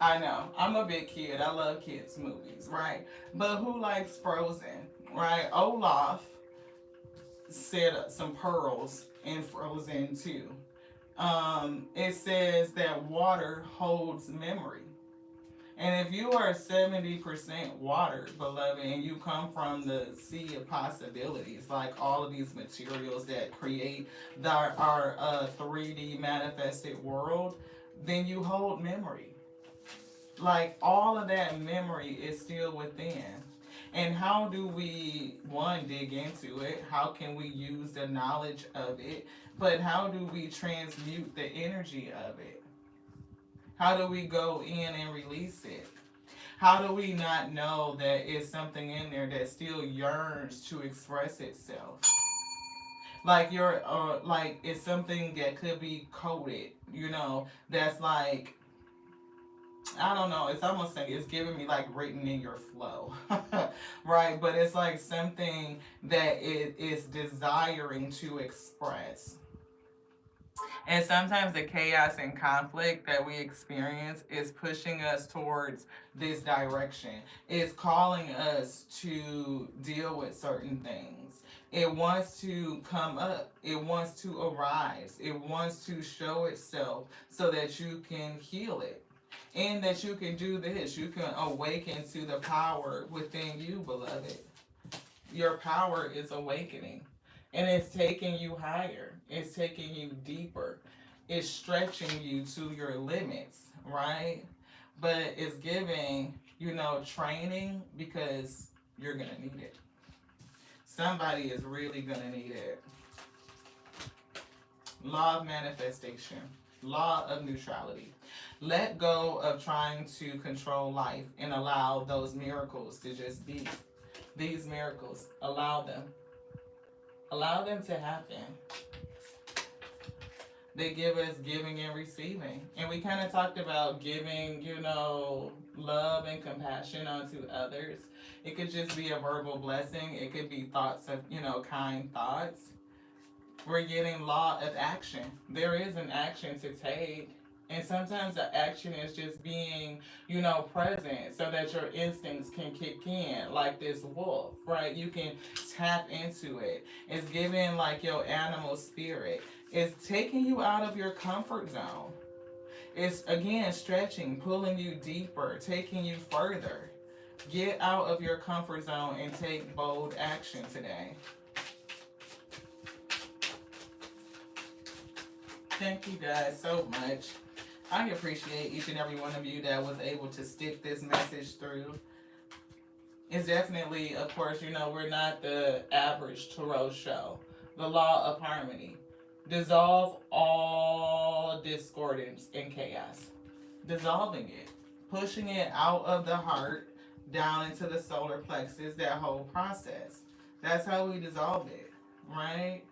A: I know. I'm a big kid. I love kids' movies, right? But who likes Frozen, right? Olaf set up some pearls in Frozen 2. It says that water holds memory. And if you are 70% water, beloved, and you come from the sea of possibilities, like all of these materials that create our 3D manifested world, then you hold memory. Like all of that memory is still within. And how do we, one, dig into it? How can we use the knowledge of it? But how do we transmute the energy of it? How do we go in and release it? How do we not know that it's something in there that still yearns to express itself? Like you're like it's something that could be coded, you know, that's like I don't know, it's almost like it's giving me like written in your flow. Right? But it's like something that it is desiring to express. And sometimes the chaos and conflict that we experience is pushing us towards this direction. It's calling us to deal with certain things. It wants to come up. It wants to arise. It wants to show itself so that you can heal it. And that you can do this. You can awaken to the power within you, beloved. Your power is awakening. And it's taking you higher. It's taking you deeper. It's stretching you to your limits, right? But it's giving, you know, training because you're going to need it. Somebody is really going to need it. Law of manifestation. Law of neutrality. Let go of trying to control life and allow those miracles to just be. These miracles, allow them. Allow them to happen. They give us giving and receiving. And we kind of talked about giving, you know, love and compassion onto others. It could just be a verbal blessing. It could be thoughts of, you know, kind thoughts. We're getting law of action. There is an action to take. And sometimes the action is just being, you know, present so that your instincts can kick in, like this wolf, right? You can tap into it. It's giving like your animal spirit. It's taking you out of your comfort zone. It's again stretching, pulling you deeper, taking you further. Get out of your comfort zone and take bold action today. Thank you guys so much. I appreciate each and every one of you that was able to stick this message through. It's definitely, of course, you know, we're not the average tarot show. The law of harmony. Dissolve all discordance and chaos. Dissolving it. Pushing it out of the heart down into the solar plexus, that whole process. That's how we dissolve it, right?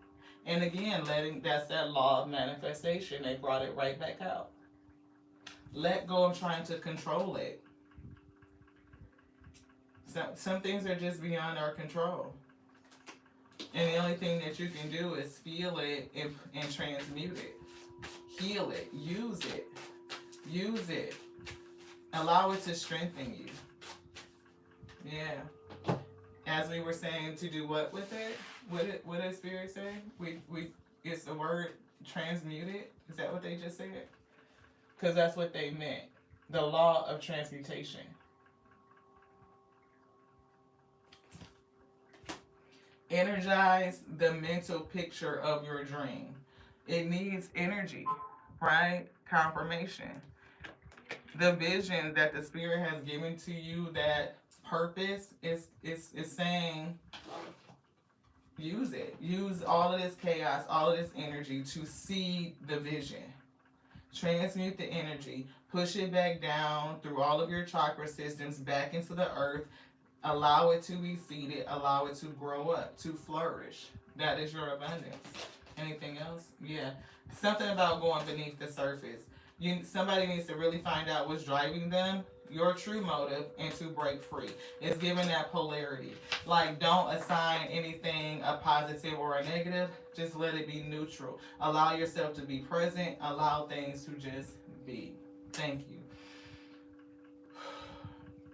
A: And again, that's that law of manifestation. They brought it right back out. Let go of trying to control it. Some things are just beyond our control. And the only thing that you can do is feel it and transmute it. Heal it. Use it. Use it. Allow it to strengthen you. Yeah. As we were saying, to do what with it? What did Spirit say? We it's the word transmute it. Is that what they just said? Because that's what they meant. The law of transmutation. Energize the mental picture of your dream. It needs energy, right? Confirmation. The vision that the Spirit has given to you, that purpose, is saying use it. Use all of this chaos, all of this energy to see the vision. Transmute the energy. Push it back down through all of your chakra systems back into the earth. Allow it to be seeded. Allow it to grow up, to flourish. That is your abundance. Anything else? Yeah. Something about going beneath the surface. Somebody needs to really find out what's driving them, your true motive, and to break free. It's giving that polarity. Like, don't assign anything a positive or a negative. Just let it be neutral. Allow yourself to be present. Allow things to just be. Thank you.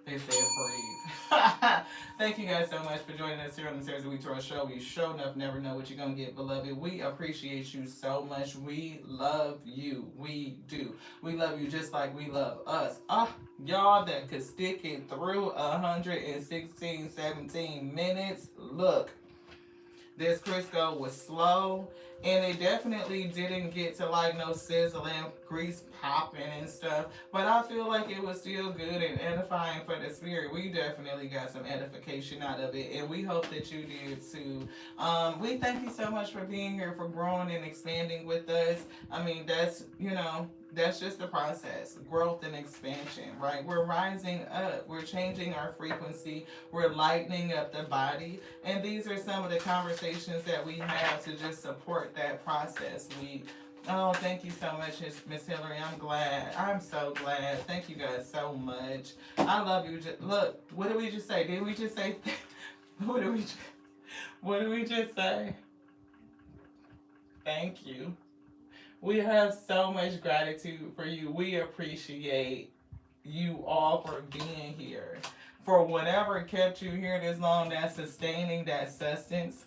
A: They said breathe. Thank you guys so much for joining us here on the Series of Tarot Show. We sure enough never know what you're going to get, beloved. We appreciate you so much. We love you. We do. We love you just like we love us. Y'all that could stick it through 116, 17 minutes. Look. This Crisco was slow, and it definitely didn't get to like no sizzling, grease popping and stuff. But I feel like it was still good and edifying for the spirit. We definitely got some edification out of it, and we hope that you did too. We thank you so much for being here, for growing and expanding with us. I mean, that's, you know, That's just the process, growth and expansion, right? We're rising up, we're changing our frequency, we're lightening up the body, and these are some of the conversations that we have to just support that process. Oh, thank you so much, Miss Hillary. I'm glad. I'm so glad. Thank you guys so much. I love you. Look, what did we just say? Did we just say? What did we? What did we just say? Thank you. We have so much gratitude for you. We appreciate you all for being here. For whatever kept you here this long, that sustaining, that sustenance.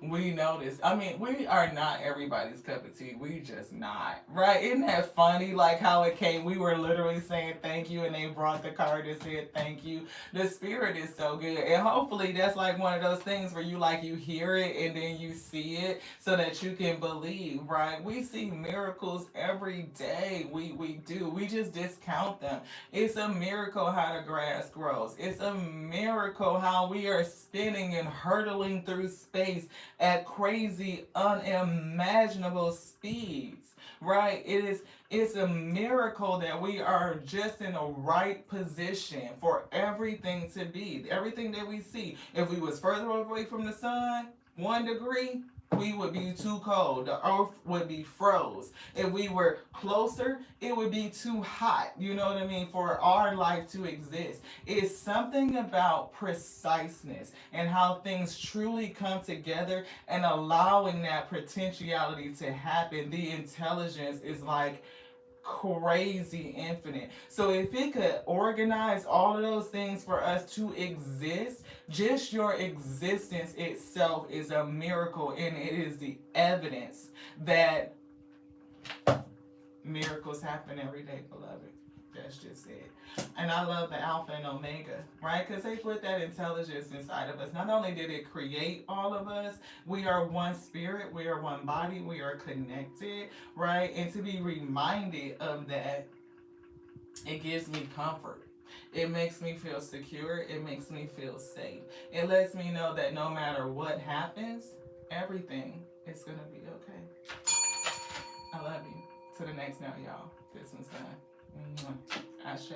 A: We notice. I mean, we are not everybody's cup of tea. We just not. Right? Isn't that funny? Like how it came. We were literally saying thank you and they brought the card that said thank you. The spirit is so good. And hopefully that's like one of those things where you hear it and then you see it so that you can believe, right? We see miracles every day. We do. We just discount them. It's a miracle how the grass grows. It's a miracle how we are spinning and hurtling through space at crazy, unimaginable speeds, right? It's a miracle that we are just in a right position for everything to be, everything that we see. If we was further away from the sun, 1 degree, we would be too cold. The earth would be froze. If we were closer, it would be too hot. You know what I mean? For our life to exist. It's something about preciseness and how things truly come together and allowing that potentiality to happen. The intelligence is like crazy infinite. So if it could organize all of those things for us to exist, just your existence itself is a miracle, and it is the evidence that miracles happen every day, beloved. That's just it. And I love the Alpha and Omega, right? Because they put that intelligence inside of us. Not only did it create all of us, we are one spirit, we are one body, we are connected, right? And to be reminded of that, it gives me comfort. It makes me feel secure. It makes me feel safe. It lets me know that no matter what happens, everything is going to be okay. I love you. To the next now, y'all. This one's done. Ashe.